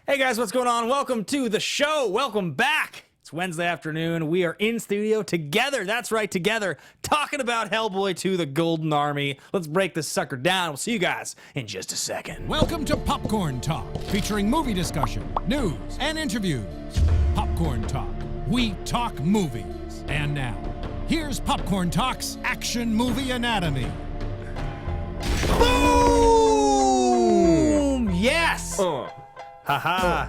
Hey guys, what's going on? Welcome to the show. Welcome back. It's Wednesday afternoon. We are in studio together. That's right, together, talking about Hellboy 2, The Golden Army. Let's break this sucker down. We'll see you guys in just a second. Welcome to Popcorn Talk, featuring movie discussion, news, and interviews. Popcorn Talk. We talk movies. And now, here's Popcorn Talk's Action Movie Anatomy. Boom! Yes! Haha.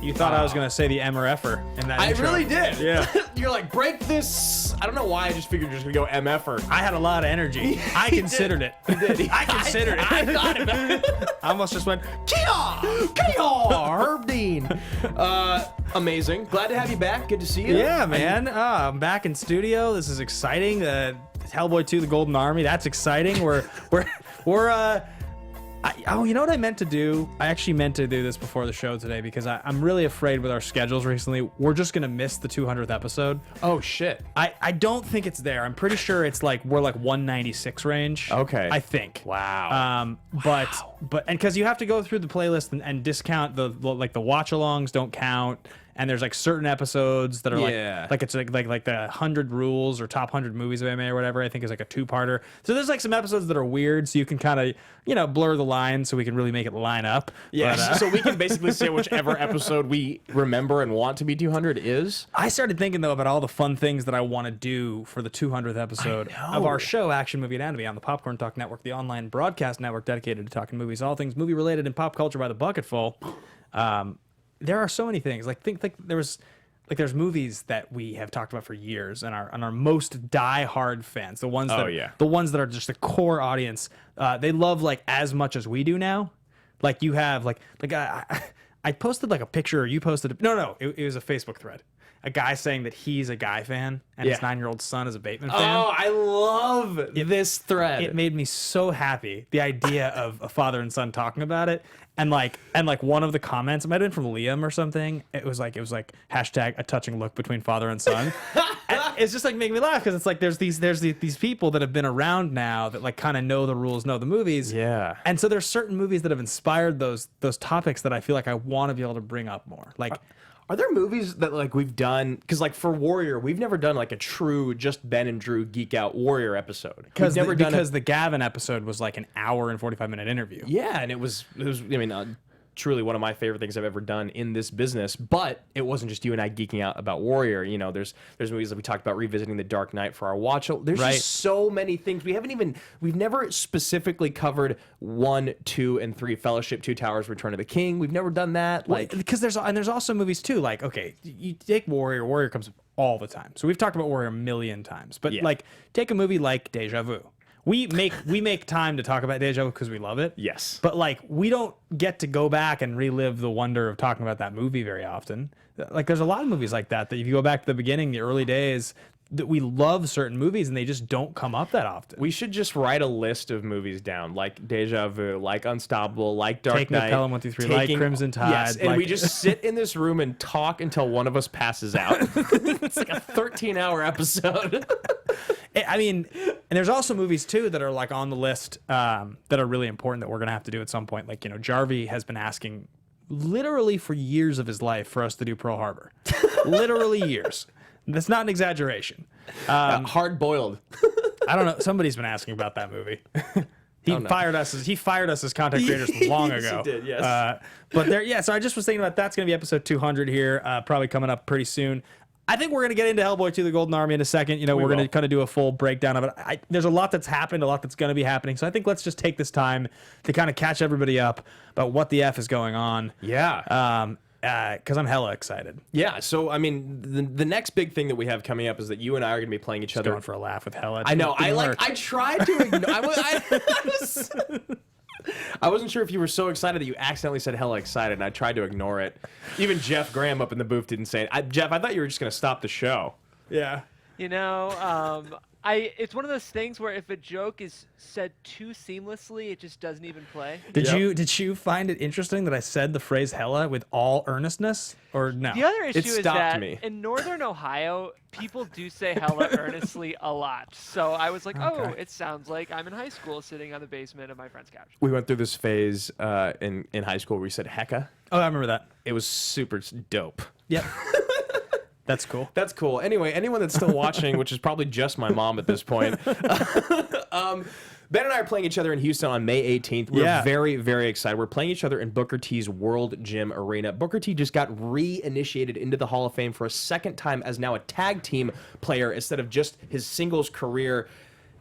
You thought I was going to say the M or F-er in that intro. really did. Yeah. You're like, break this. I don't know why I just figured you're just going to go MF-er. I had a lot of energy. I considered it. I considered it. I thought about it. I almost just went, Herb Dean. Amazing. Glad to have you back. Good to see you. yeah, man. I'm back in studio. This is exciting. Hellboy 2, The Golden Army. That's exciting. We're you know what I meant to do? I actually meant to do this before the show today because I'm really afraid with our schedules recently. We're just gonna miss the 200th episode. Oh shit. I don't think it's there. I'm pretty sure it's like we're like 196 range. Okay. I think. Wow. But because you have to go through the playlist and discount the watch-alongs don't count. And there's like certain episodes that are like it's like the 100 rules or top 100 movies of anime or whatever. I think is like a two-parter. So there's like some episodes that are weird, so you can kind of blur the lines so we can really make it line up. Yeah. But, So we can basically say whichever episode we remember and want to be 200 is. I started thinking though about all the fun things that I want to do for the 200th episode of our show, Action Movie Anatomy, on the Popcorn Talk Network, the online broadcast network dedicated to talking movies, all things movie related and pop culture by the bucketful. There are so many things. There's movies that we have talked about for years, and our most die-hard fans, the ones that are just the core audience, they love like as much as we do now. Like you have I posted like a picture, or you posted it was a Facebook thread. A guy saying that he's a Guy fan and his 9-year-old son is a Bateman fan. Oh, I love this thread. It made me so happy. The idea of a father and son talking about it, and one of the comments, it might have been from Liam or something. It was like hashtag a touching look between father and son. And it's just like making me laugh because it's like there's these people that have been around now that like kind of know the rules, know the movies. Yeah. And so there's certain movies that have inspired those topics that I feel like I want to be able to bring up more. Like. Are there movies that like we've done? Because like for Warrior, we've never done like a true just Ben and Drew geek out Warrior episode. Because the Gavin episode was like an hour and 45-minute interview. Yeah, and it was truly one of my favorite things I've ever done in this business. But it wasn't just you and I geeking out about Warrior. You know, there's movies that we talked about revisiting The Dark Knight for our watch. There's just so many things we've never specifically covered 1, 2, and 3. Fellowship, Two Towers, Return of the King. We've never done that. Because there's also movies too. Like, okay, you take Warrior. Warrior comes up all the time. So we've talked about Warrior a million times. But like, take a movie like Deja Vu. We make time to talk about Deja Vu because we love it. Yes. But like we don't get to go back and relive the wonder of talking about that movie very often. Like there's a lot of movies like that if you go back to the beginning, the early days, that we love certain movies and they just don't come up that often. We should just write a list of movies down, like Deja Vu, like Unstoppable, like Dark Taking Knight. the Pelham 1, 2, 3, like Crimson Tide. Yes, and we just sit in this room and talk until one of us passes out. It's like a 13-hour episode. I mean, and there's also movies too that are like on the list that are really important that we're gonna have to do at some point. Like, Jarvie has been asking literally for years of his life for us to do Pearl Harbor. Literally years. That's not an exaggeration. Hard boiled. I don't know. Somebody's been asking about that movie. He fired us as content creators long ago. He did, yes. So I just was thinking about that's going to be episode 200 here, probably coming up pretty soon. I think we're going to get into Hellboy 2, The Golden Army in a second. We're going to kind of do a full breakdown of it. There's a lot that's happened, a lot that's going to be happening. So I think let's just take this time to kind of catch everybody up about what the F is going on. Yeah. Because I'm hella excited. Yeah, so I mean, the next big thing that we have coming up is that you and I are going to be playing each other. Going for a laugh with Hella. I know. I tried to ignore. I wasn't sure if you were so excited that you accidentally said hella excited, and I tried to ignore it. Even Jeff Graham up in the booth didn't say it. Jeff, I thought you were just going to stop the show. Yeah. It's one of those things where if a joke is said too seamlessly, it just doesn't even play. Did you find it interesting that I said the phrase hella with all earnestness, or no? The other issue is that me. in Northern Ohio, people do say hella earnestly a lot. So I was like, oh, it sounds like I'm in high school sitting on the basement of my friend's couch. We went through this phase in high school where we said hecka. Oh, I remember that. It was super dope. Yep. That's cool. That's cool. Anyway, anyone that's still watching, which is probably just my mom at this point, Ben and I are playing each other in Houston on May 18th. We're very, very excited. We're playing each other in Booker T's World Gym Arena. Booker T just got reinitiated into the Hall of Fame for a second time as now a tag team player instead of just his singles career.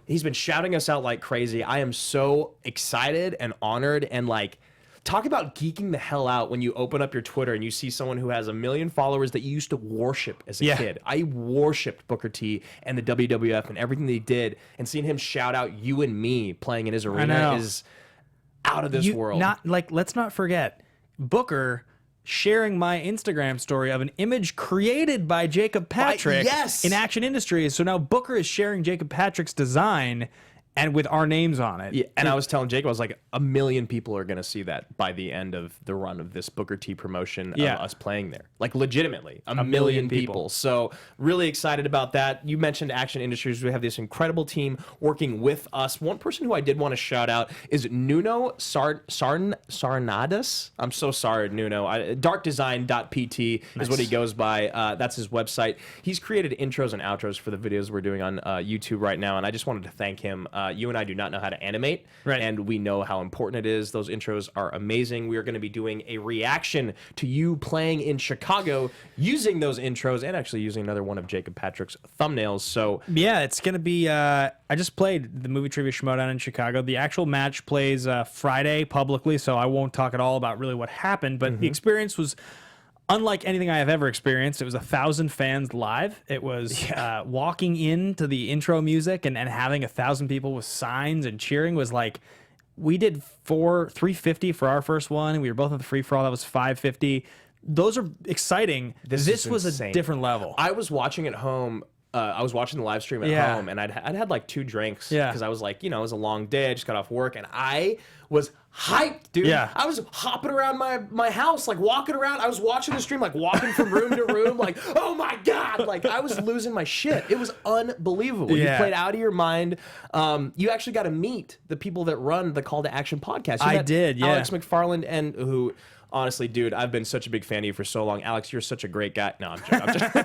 He's been shouting us out like crazy. I am so excited and honored and like, talk about geeking the hell out when you open up your Twitter and you see someone who has 1 million followers that you used to worship as a kid. I worshipped Booker T and the WWF and everything they did, and seeing him shout out you and me playing in his arena is out of this world. Let's not forget Booker sharing my Instagram story of an image created by Jacob Patrick in Action Industries. So now Booker is sharing Jacob Patrick's design and with our names on it. Yeah, and I was telling Jacob, I was like, 1 million people are going to see that by the end of the run of this Booker T promotion of us playing there. Like, legitimately, 1 million people. So, really excited about that. You mentioned Action Industries. We have this incredible team working with us. One person who I did want to shout out is Nuno Sarnadas. I'm so sorry, Nuno. Darkdesign.pt is what he goes by. That's his website. He's created intros and outros for the videos we're doing on YouTube right now, and I just wanted to thank him. You and I do not know how to animate, and we know how important it is. Those intros are amazing. We are going to be doing a reaction to you playing in Chicago using those intros and actually using another one of Jacob Patrick's thumbnails. So yeah, it's going to be, I just played the Movie Trivia Schmodown in Chicago. The actual match plays Friday publicly, so I won't talk at all about really what happened, but the experience was unlike anything I have ever experienced. It was 1,000 fans live. It was walking into the intro music and having 1,000 people with signs and cheering was like, we did $350 for our first one. We were both at the free for all. That was $550. Those are exciting. This was insane. a different level. I was watching at home. I was watching the live stream at home, and I'd had like 2 drinks because I was like, it was a long day. I just got off work, and I was hyped, dude. Yeah. I was hopping around my house, like walking around. I was watching the stream, like walking from room to room, like, oh my God. Like, I was losing my shit. It was unbelievable. Yeah. You played out of your mind. You actually got to meet the people that run the Call to Action podcast. I did, yeah. Alex McFarland, and who... Honestly, dude, I've been such a big fan of you for so long. Alex, you're such a great guy. No, I'm joking.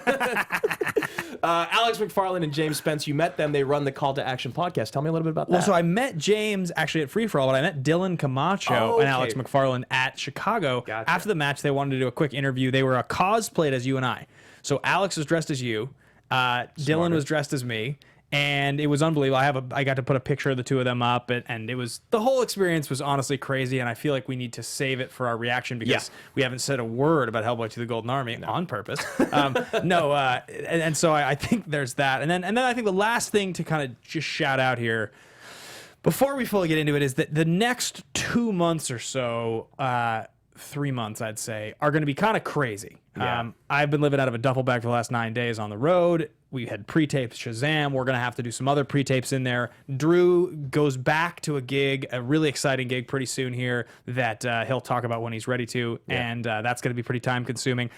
Alex McFarland and James Spence, you met them. They run the Call to Action podcast. Tell me a little bit about that. Well, so I met James actually at Free For All, but I met Dylan Camacho and Alex McFarland at Chicago. Gotcha. After the match, they wanted to do a quick interview. They were cosplayed as you and I. So Alex was dressed as you. Dylan was dressed as me. And it was unbelievable. I got to put a picture of the two of them up, and it was, the whole experience was honestly crazy. And I feel like we need to save it for our reaction because we haven't said a word about Hellboy to the Golden Army on purpose. And so I think there's that. And then I think the last thing to kind of just shout out here before we fully get into it is that the next 2 months or so, 3 months, I'd say, are going to be kind of crazy. Yeah. I've been living out of a duffel bag for the last 9 days on the road. We had pre-tapes Shazam. We're going to have to do some other pre-tapes in there. Drew goes back to a gig, a really exciting gig pretty soon here that he'll talk about when he's ready to, and that's going to be pretty time-consuming.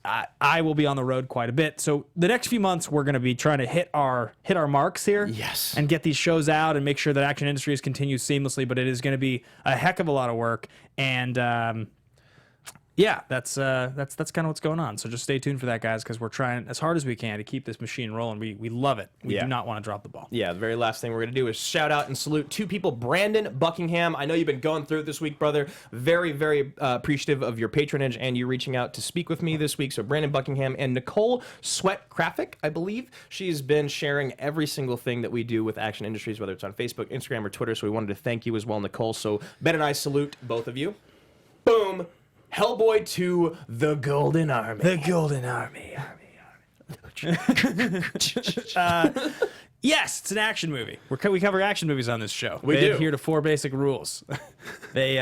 I will be on the road quite a bit. So the next few months, we're going to be trying to hit our marks here. Yes. And get these shows out and make sure that Action Industries continues seamlessly, but it is going to be a heck of a lot of work. And that's kind of what's going on. So just stay tuned for that, guys, because we're trying as hard as we can to keep this machine rolling. We love it. We do not want to drop the ball. Yeah, the very last thing we're going to do is shout out and salute 2 people. Brandon Buckingham. I know you've been going through it this week, brother. Very, very appreciative of your patronage and you reaching out to speak with me this week. So Brandon Buckingham and Nicole Sweat-Graphic, I believe. She's been sharing every single thing that we do with Action Industries, whether it's on Facebook, Instagram, or Twitter. So we wanted to thank you as well, Nicole. So Ben and I salute both of you. Boom. Hellboy to the Golden Army. The Golden Army. Yes, it's an action movie. We cover action movies on this show. We They do. adhere to 4 basic rules. They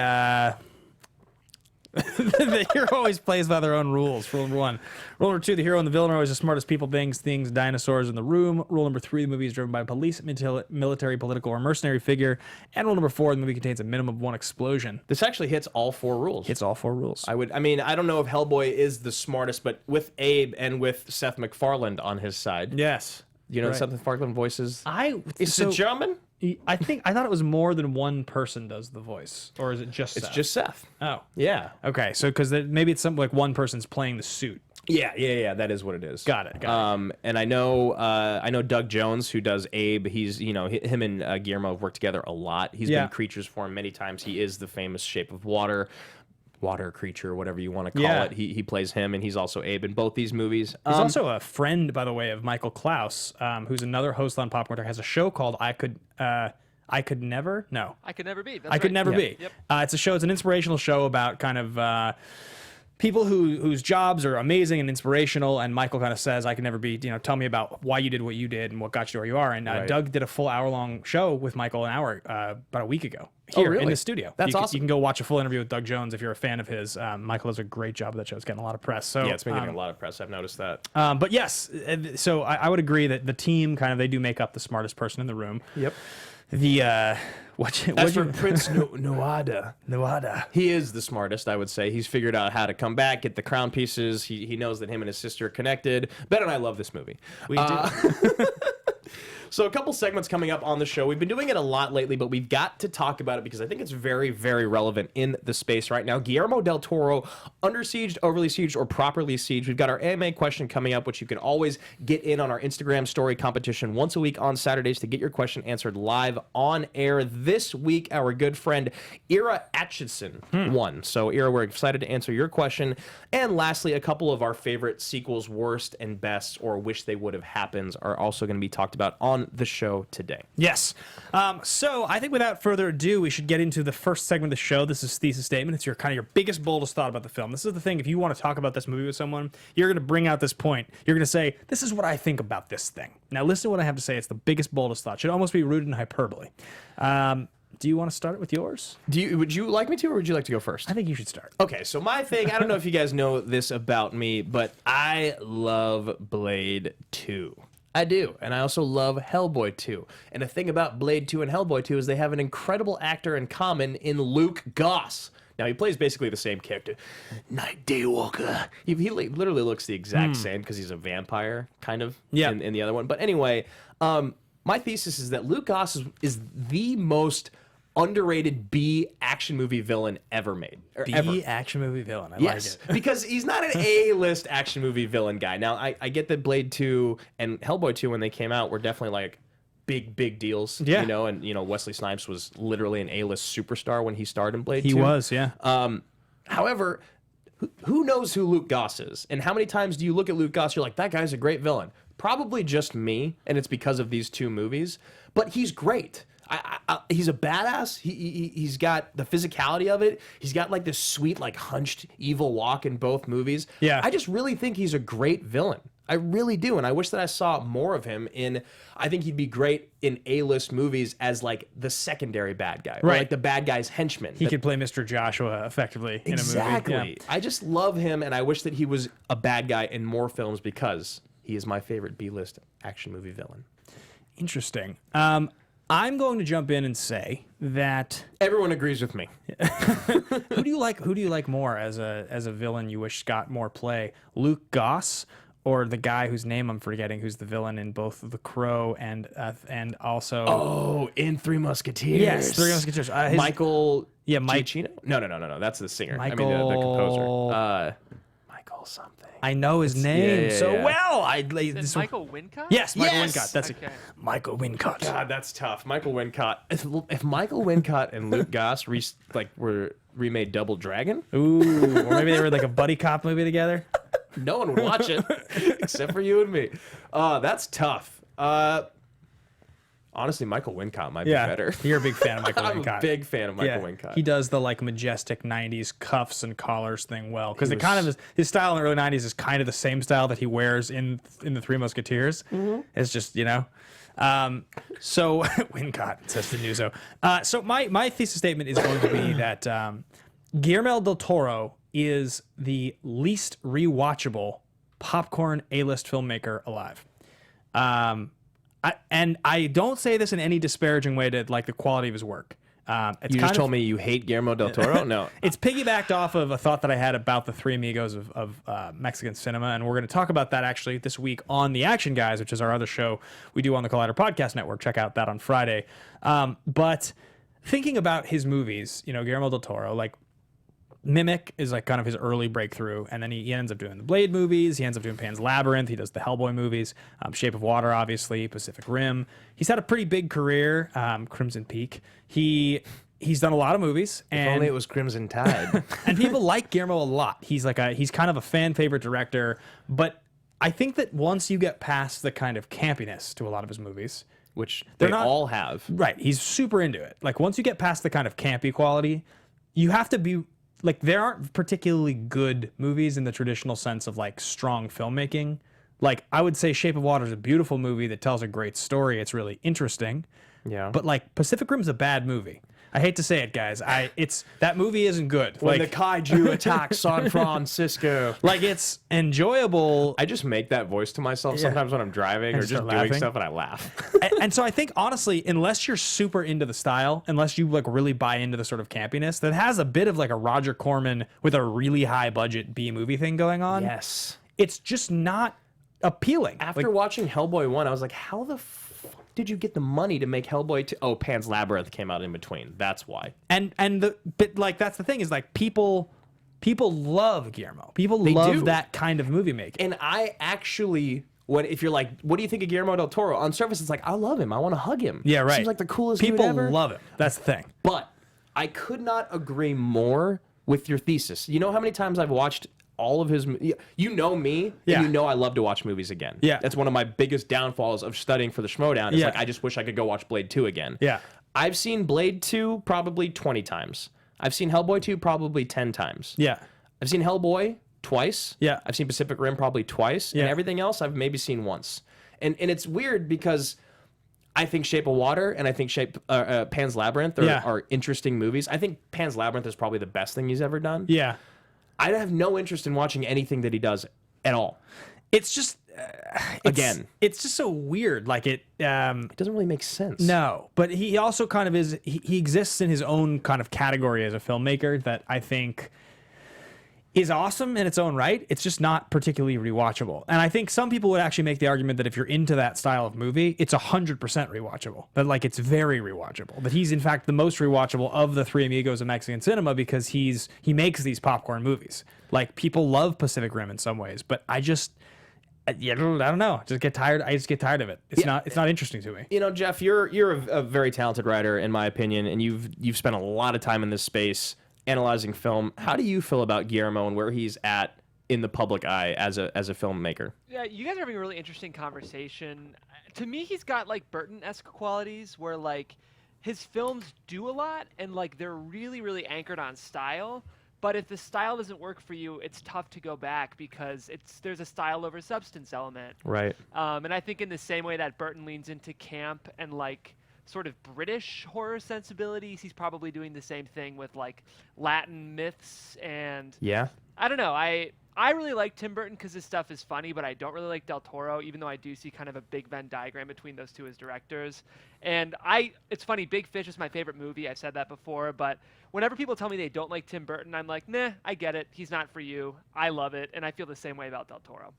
The hero always plays by their own rules. Rule number 1. Rule number 2, the hero and the villain are always the smartest people, things, dinosaurs in the room. Rule number 3, the movie is driven by a police, military, political, or mercenary figure. And rule number 4, the movie contains a minimum of 1 explosion. This actually hits all 4 rules. Hits all 4 rules. I don't know if Hellboy is the smartest, but with Abe and with Seth MacFarlane on his side. Yes. You know Right. Seth MacFarlane voices? Is so- it German? I thought it was more than one person does the voice, or is it just It's Seth? just Seth. Oh, Yeah. okay. So because maybe it's something like one person's playing the suit. Yeah. That is what it is. Got it. And I know Doug Jones, who does Abe. He's him and Guillermo have worked together a lot. He's Yeah. been creatures for him many times. He is the famous Shape of Water creature, whatever you want to call Yeah. it. He plays him, and he's also Abe in both these movies. He's also a friend, by the way, of Michael Klaus, who's another host on Popcorn Talk. Has a show called I Could Never. No, I Could Never Be. That's I Could right. Never Yeah. Be. Yep. It's a show. It's an inspirational show about kind of people whose jobs are amazing and inspirational. And Michael kind of says, "I could never be." Tell me about why you did what you did and what got you to where you are. And Right. Doug did a full hour-long show with Michael about a week ago here in really? the studio. That's awesome. awesome. You can go watch a full interview with Doug Jones if you're a fan of his. Michael does a great job of that show. It's getting a lot of press. So Yeah, it's been getting a lot of press. I've noticed that. but yes, so I would agree that the team they do make up the smartest person in the room. Yep. The As for Prince Nuada, Nuada. he is the smartest, I would say. He's figured out how to come back, get the crown pieces. He knows that him and his sister are connected. Ben and I love this movie. We do. So a couple segments coming up on the show. We've been doing it a lot lately, but we've got to talk about it because I think it's very, very relevant in the space right now. Guillermo del Toro, under sieged, overly sieged, or properly sieged. We've got our AMA question coming up, which you can always get in on our Instagram story competition once a week on Saturdays to get your question answered live on air. This week, our good friend Ira Atchison won. So Ira, we're excited to answer your question. And lastly, a couple of our favorite sequels, worst and best, or wish they would have happened, are also going to be talked about on the show today. Yes. So I think without further ado, we should get into the first segment of the show. This is Thesis Statement. It's your biggest, boldest thought about the film. This is the thing. If you want to talk about this movie with someone, you're going to bring out this point. You're going to say, this is what I think about this thing. Now listen to what I have to say. It's the biggest, boldest thought. Should almost be rooted in hyperbole. Do you want to start it with yours? Would you like me to, or would you like to go first? I think you should start. Okay, so my thing, I don't know if you guys know this about me, but I love Blade 2. I do, and I also love Hellboy 2. And the thing about Blade 2 and Hellboy 2 is they have an incredible actor in common in Luke Goss. Now, he plays basically the same character. Night Daywalker. He literally looks the exact same because he's a vampire, kind of, in the other one. But anyway, my thesis is that Luke Goss is the most underrated B action movie villain ever made. B action movie villain. I like it. Because he's not an A-list action movie villain guy. Now, I get that Blade 2 and Hellboy 2, when they came out, were definitely like big deals. Yeah. And Wesley Snipes was literally an A-list superstar when he starred in Blade 2. He was, yeah. However, who knows who Luke Goss is? And how many times do you look at Luke Goss, you're like, that guy's a great villain? Probably just me, and it's because of these two movies. But he's great. He's a badass. He's got the physicality of it. He's got like this sweet, like hunched evil walk in both movies. Yeah. I just really think he's a great villain. I really do. And I wish that I saw more of him I think he'd be great in A-list movies as like the secondary bad guy. Or Right. like the bad guy's henchman. He could play Mr. Joshua effectively in a movie. Exactly. Yeah. I just love him, and I wish that he was a bad guy in more films because he is my favorite B-list action movie villain. Interesting. I'm going to jump in and say that Everyone agrees with me. who do you like more as a villain you wish got more play? Luke Goss or the guy whose name I'm forgetting, who's the villain in both The Crow and also In Three Musketeers. Yes, Three Musketeers. Michael. Yeah, Mike. Giacchino? No. That's the singer. Michael. I mean, the composer. Michael something. I know his name yeah, so yeah. well. Is it Michael Wincott? Yes, Michael Yes! Wincott. That's Okay. Michael Wincott. God, that's tough. Michael Wincott. If Michael Wincott and Luke Goss were remade Double Dragon, Ooh, or maybe they were like a buddy cop movie together. no one would watch it except for you and me. That's tough. Honestly, Michael Wincott might be better. You're a big fan of Michael I'm Wincott. a big fan of Michael Wincott. He does the like majestic '90s cuffs and collars thing well because He it kind of was- is, his style in the early '90s is kind of the same style that he wears in the Three Musketeers. It's just so Wincott says the newso. So my thesis statement is going to be that Guillermo del Toro is the least rewatchable popcorn A-list filmmaker alive. I don't say this in any disparaging way to like the quality of his work. You just told me you hate Guillermo del Toro? No. It's piggybacked off of a thought that I had about the Three Amigos of Mexican cinema, and we're going to talk about that actually this week on The Action Guys, which is our other show we do on the Collider Podcast Network. Check out that on Friday. But thinking about his movies, you know, Guillermo del Toro, like Mimic is like kind of his early breakthrough, and then he ends up doing the Blade movies. He ends up doing Pan's Labyrinth. He does the Hellboy movies, Shape of Water, obviously, Pacific Rim. He's had a pretty big career. Crimson Peak. He's done a lot of movies. And, if only it was Crimson Tide. and people like Guillermo a lot. He's kind of a fan favorite director, but I think that once you get past the kind of campiness to a lot of his movies, which they all have, right? He's super into it. Like once you get past the kind of campy quality, you have to be. Like, there aren't particularly good movies in the traditional sense of, like, strong filmmaking. Like, I would say Shape of Water is a beautiful movie that tells a great story. It's really interesting. Yeah. But, like, Pacific Rim's a bad movie. I hate to say it, guys. That movie isn't good. When like, the kaiju attacks San Francisco. Like, it's enjoyable. I just make that voice to myself sometimes when I'm driving or just doing stuff, and I laugh. and so I think, honestly, unless you're super into the style, unless you, like, really buy into the sort of campiness, that has a bit of, like, a Roger Corman with a really high-budget B-movie thing going on. Yes. It's just not appeaaling. After watching Hellboy 1, I was like, how the fuck did you get the money to make Hellboy 2? Oh, Pan's Labyrinth came out in between. That's why. But like that's the thing is like people love Guillermo. People love that kind of movie making. And I actually, if you're like, what do you think of Guillermo del Toro? On surface, it's like, I love him. I want to hug him. Yeah, right. Seems like the coolest people dude ever. love him. That's the thing. But I could not agree more with your thesis. You know how many times I've watched all of his, you know me, and you know I love to watch movies again. Yeah. That's one of my biggest downfalls of studying for the Schmodown. It's like, I just wish I could go watch Blade 2 again. Yeah. I've seen Blade 2 probably 20 times. I've seen Hellboy 2 probably 10 times. Yeah. I've seen Hellboy twice. Yeah. I've seen Pacific Rim probably twice. Yeah. And everything else I've maybe seen once. And it's weird because I think Shape of Water and I think Pan's Labyrinth are interesting movies. I think Pan's Labyrinth is probably the best thing he's ever done. Yeah. I have no interest in watching anything that he does at all. It's just it's just so weird. Like it doesn't really make sense. No, but he also kind of is. He exists in his own kind of category as a filmmaker that I think is awesome in its own right. It's just not particularly rewatchable. And I think some people would actually make the argument that if you're into that style of movie, it's 100% rewatchable. That like it's very rewatchable. That he's in fact the most rewatchable of the Three Amigos of Mexican cinema because he makes these popcorn movies. Like people love Pacific Rim in some ways, but I don't know. Just get tired. I just get tired of it. It's not interesting to me. You know, Jeff, you're a very talented wrriter in my opinion, and you've spent a lot of time in this space analyzing film. How do you feel about Guillermo and where he's at in the public eye as a filmmaker? Yeah, you guys are having a really interesting conversation. To me, he's got like Burton-esque qualities where like his films do a lot and like they're really, really anchored on style. But if the style doesn't work for you, it's tough to go back because there's a style over substance element. Right. And I think in the same way that Burton leans into camp and like sort of British horror sensibilities, he's probably doing the same thing with like Latin myths and I don't know. I really like Tim Burton because his stuff is funny, but I don't really like Del Toro, even though I do see kind of a big Venn diagram between those two as directors. And it's funny, Big Fish is my favorite movie. I've said that before, but whenever people tell me they don't like Tim Burton, I'm like, nah, I get it. He's not for you. I love it, and I feel the same way about Del Toro.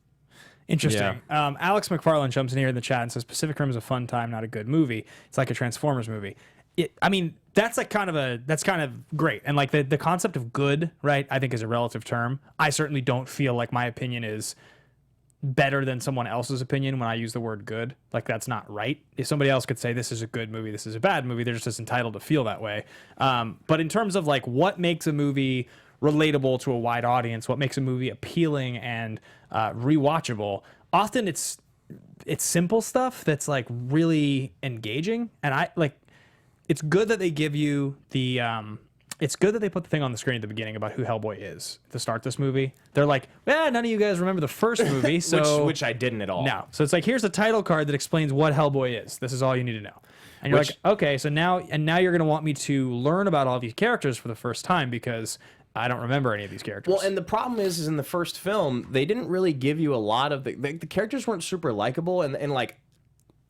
Interesting. Yeah. Alex McFarlane jumps in here in the chat and says Pacific Rim is a fun time, not a good movie. It's like a Transformers movie. That's kind of great. And like the concept of good, right, I think is a relative term. I certainly don't feel like my opinion is better than someone else's opinion when I use the word good. Like that's not right. If somebody else could say this is a good movie, this is a bad movie, they're just entitled to feel that way. But in terms of like what makes a movie relatable to a wide audience, what makes a movie appealing and rewatchable, often it's simple stuff that's like really engaging. And it's good that they give you it's good that they put the thing on the screen at the beginning about who Hellboy is to start this movie. They're like, none of you guys remember the first movie, so which I didn't at all. No. So it's like, here's a title card that explains what Hellboy is. This is all you need to know. And you're like, okay, so now you're going to want me to learn about all these characters for the first time because I don't remember any of these characters. Well, and the problem is in the first film, they didn't really give you a lot of the characters weren't super likable, and like,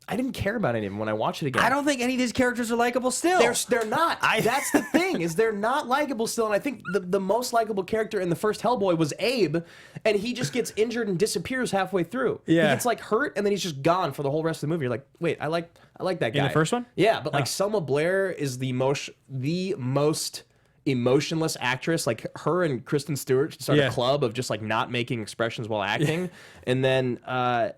I didn't care about any of them when I watched it again. I don't think any of these characters are likable still. They're not. That's the thing, is they're not likable still. And I think the most likable character in the first Hellboy was Abe, and he just gets injured and disappears halfway through. Yeah. He gets like hurt, and then he's just gone for the whole rest of the movie. You're like, wait, I like that guy. In the first one? Yeah, but like Selma Blair is the most emotionless actress. Like her and Kristen Stewart start a club of just like not making expressions while acting. And then I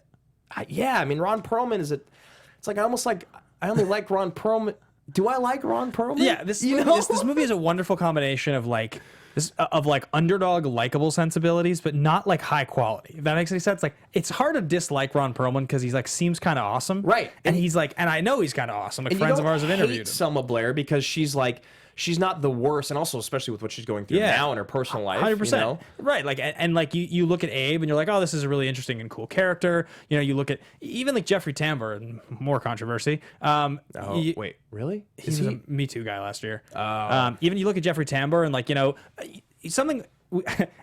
mean, Ron Perlman it's like I only like Ron Perlman. Do I like Ron Perlman? Yeah, this movie is a wonderful combination of like underdog likable sensibilities, but not like high quality. If that makes any sense. Like, it's hard to dislike Ron Perlman because he's like seems kind of awesome, right? And he's like, and I know he's kind of awesome. Like, friends of ours have interviewed him. Selma Blair because she's like, she's not the worst, and also especially with what she's going through now in her personal life. 100%. You know? Right. Like, and like you look at Abe and you're like, oh, this is a really interesting and cool character. You know, you look at even like Jeffrey Tambor, and more controversy. Wait, really? He's a Me Too guy last year. Even you look at Jeffrey Tambor and like, you know, something.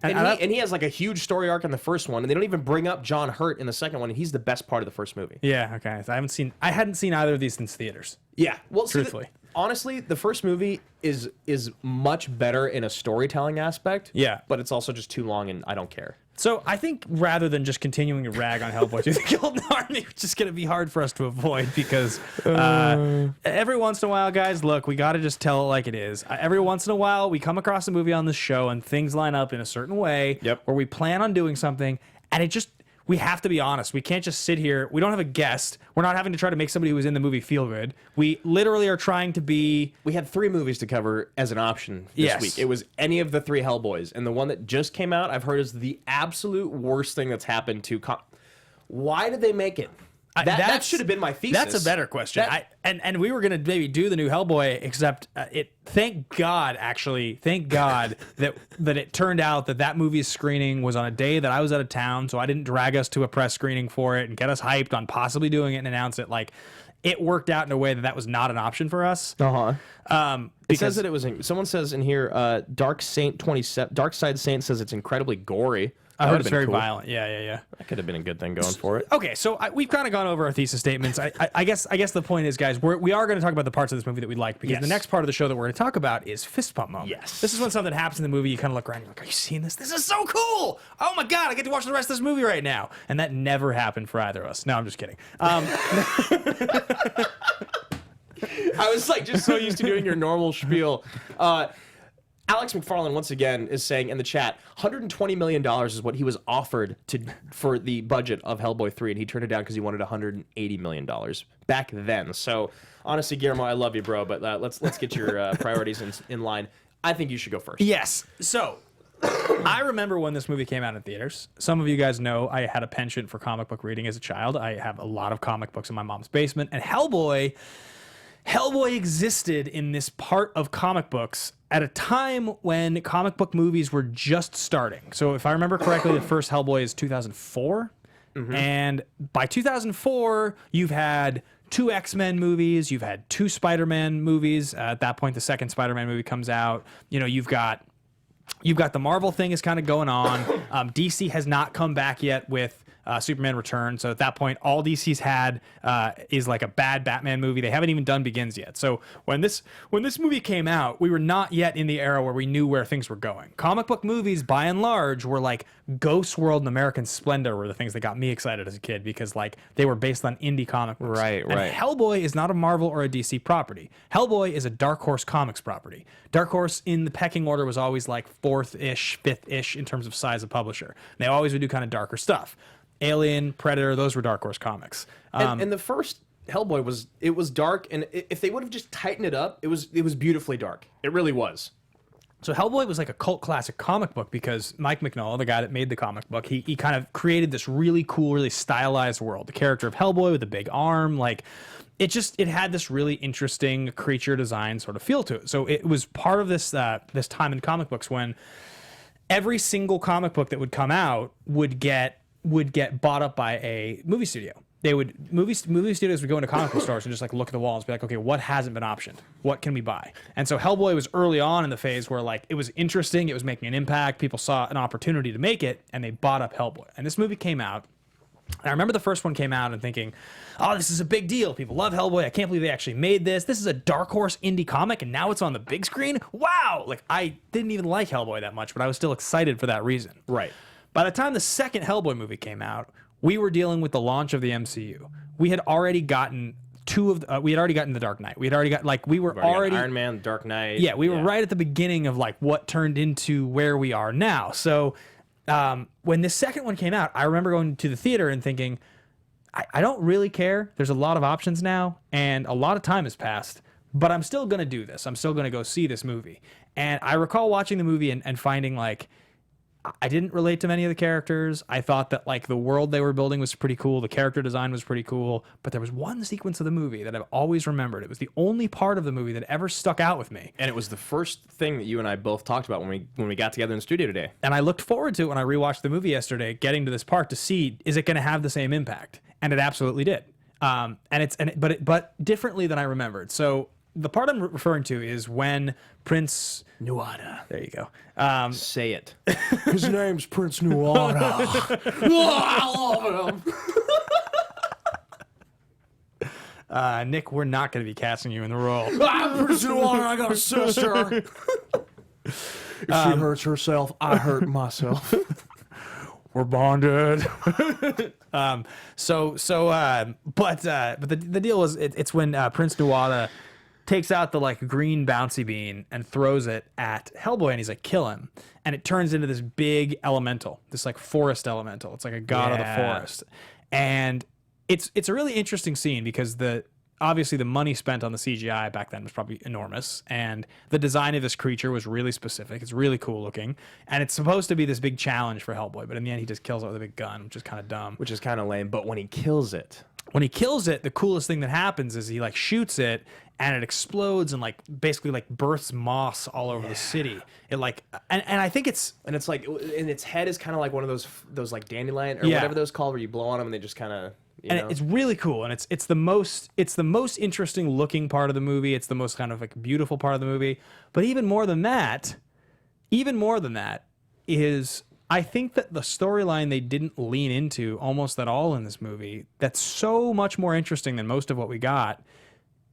And he has like a huge story arc in the first one, and they don't even bring up John Hurt in the second one, and he's the best part of the first movie. Yeah. Okay. So I hadn't seen either of these since theaters. Yeah. Well, truthfully. Honestly, the first movie is much better in a storytelling aspect. Yeah. But it's also just too long, and I don't care. So I think rather than just continuing to rag on Hellboy through the Golden Army, which is going to be hard for us to avoid because every once in a while, guys, look, we got to just tell it like it is. Every once in a while, we come across a movie on this show and things line up in a certain way where we plan on doing something, and it just... We have to be honest. We can't just sit here. We don't have a guest. We're not having to try to make somebody who was in the movie feel good. We literally are trying to be... We had 3 movies to cover as an option this week. It was any of the 3 Hellboys. And the one that just came out, I've heard is the absolute worst thing that's happened to... Why did they make it? That should have been my thesis. That's a better question. And we were going to maybe do the new Hellboy, except thank God that it turned out that movie's screening was on a day that I was out of town, so I didn't drag us to a press screening for it and get us hyped on possibly doing it and announce it. Like, it worked out in a way that was not an option for us. It says that it was... Someone says in here, Dark Side Saint says it's incredibly gory. I heard it's very violent. Yeah. That could have been a good thing going for it. Okay, so we've kind of gone over our thesis statements. I guess the point is, guys, we are going to talk about the parts of this movie that we like, because the next part of the show that we're going to talk about is fist pump moment. Yes. This is when something happens in the movie, you kind of look around, and you're like, are you seeing this? This is so cool! Oh my God, I get to watch the rest of this movie right now. And that never happened for either of us. No, I'm just kidding. I was like just so used to doing your normal spiel. Alex McFarlane, once again, is saying in the chat, $120 million is what he was offered for the budget of Hellboy 3, and he turned it down because he wanted $180 million back then. So, honestly, Guillermo, I love you, bro, but let's get your priorities in line. I think you should go first. Yes. So, I remember when this movie came out in theaters. Some of you guys know I had a penchant for comic book reading as a child. I have a lot of comic books in my mom's basement, and Hellboy existed in this part of comic books at a time when comic book movies were just starting. So if I remember correctly, the first Hellboy is 2004. Mm-hmm. And by 2004, you've had 2 X-Men movies. You've had 2 Spider-Man movies. At that point, the second Spider-Man movie comes out. You know, you've got the Marvel thing is kind of going on. DC has not come back yet with Superman Returns. So at that point, all DC's had is like a bad Batman movie. They haven't even done Begins yet. So when this movie came out, we were not yet in the era where we knew where things were going. Comic book movies, by and large, were like Ghost World and American Splendor were the things that got me excited as a kid, because like they were based on indie comic books. Right. And Hellboy is not a Marvel or a DC property. Hellboy is a Dark Horse Comics property. Dark Horse in the pecking order was always like 4th-ish, 5th-ish in terms of size of publisher. And they always would do kind of darker stuff. Alien, Predator, those were Dark Horse Comics. And the first Hellboy was dark, and if they would have just tightened it up, it was beautifully dark. It really was. So Hellboy was like a cult classic comic book because Mike Mignola, the guy that made the comic book, he kind of created this really cool, really stylized world. The character of Hellboy with a big arm, like it had this really interesting creature design sort of feel to it. So it was part of this time in comic books when every single comic book that would come out would get bought up by a movie studio. movie studios would go into comic book stores and just like look at the walls and be like, okay, what hasn't been optioned? What can we buy? And so Hellboy was early on in the phase where like it was interesting, it was making an impact, people saw an opportunity to make it, and they bought up Hellboy. And this movie came out. And I remember the first one came out and thinking, oh, this is a big deal. People love Hellboy. I can't believe they actually made this. This is a Dark Horse indie comic, and now it's on the big screen. Wow! Like, I didn't even like Hellboy that much, but I was still excited for that reason. Right. By the time the second Hellboy movie came out, we were dealing with the launch of the MCU. We had already gotten we had already gotten The Dark Knight. We had already got, like, we were already Iron Man, Dark Knight. Yeah, we were right at the beginning of, like, what turned into where we are now. So, when this second one came out, I remember going to the theater and thinking, I don't really care. There's a lot of options now, and a lot of time has passed, but I'm still going to do this. I'm still going to go see this movie. And I recall watching the movie and finding, like, I didn't relate to many of the characters. I thought that, like, the world they were building was pretty cool. The character design was pretty cool. But there was one sequence of the movie that I've always remembered. It was the only part of the movie that ever stuck out with me. And it was the first thing that you and I both talked about when we got together in the studio today. And I looked forward to it when I rewatched the movie yesterday, getting to this part to see, is it going to have the same impact? And it absolutely did. But differently than I remembered. So the part I'm referring to is when Prince Nuada. There you go. Say it. His name's Prince Nuada. Oh, I love him. Nick, we're not going to be casting you in the role. I'm Prince Nuada. I got a sister. If she hurts herself, I hurt myself. We're bonded. But the deal was it's when Prince Nuada takes out the like green bouncy bean and throws it at Hellboy, and he's like, kill him. And it turns into this big elemental, this like forest elemental. It's like a god of the forest. And it's a really interesting scene because obviously the money spent on the CGI back then was probably enormous, and the design of this creature was really specific. It's really cool looking, and it's supposed to be this big challenge for Hellboy, but in the end he just kills it with a big gun, which is kind of dumb. Which is kind of lame, but when he kills it, the coolest thing that happens is he like shoots it and it explodes and like basically like births moss all over the city. It like and I think it's like, and its head is kind of like one of those like dandelion or whatever those called, where you blow on them and they just kind of it's really cool, and it's the most interesting looking part of the movie. It's the most kind of like beautiful part of the movie. But even more than that is I think that the storyline they didn't lean into almost at all in this movie, that's so much more interesting than most of what we got,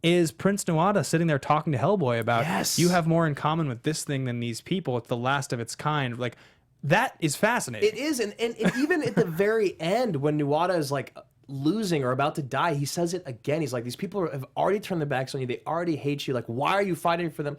is Prince Nuada sitting there talking to Hellboy about, you have more in common with this thing than these people. It's the last of its kind. Like, that is fascinating. It is, and even at the very end when Nuada is like losing or about to die, he says it again. He's like, these people have already turned their backs on you. They already hate you. Like, why are you fighting for them?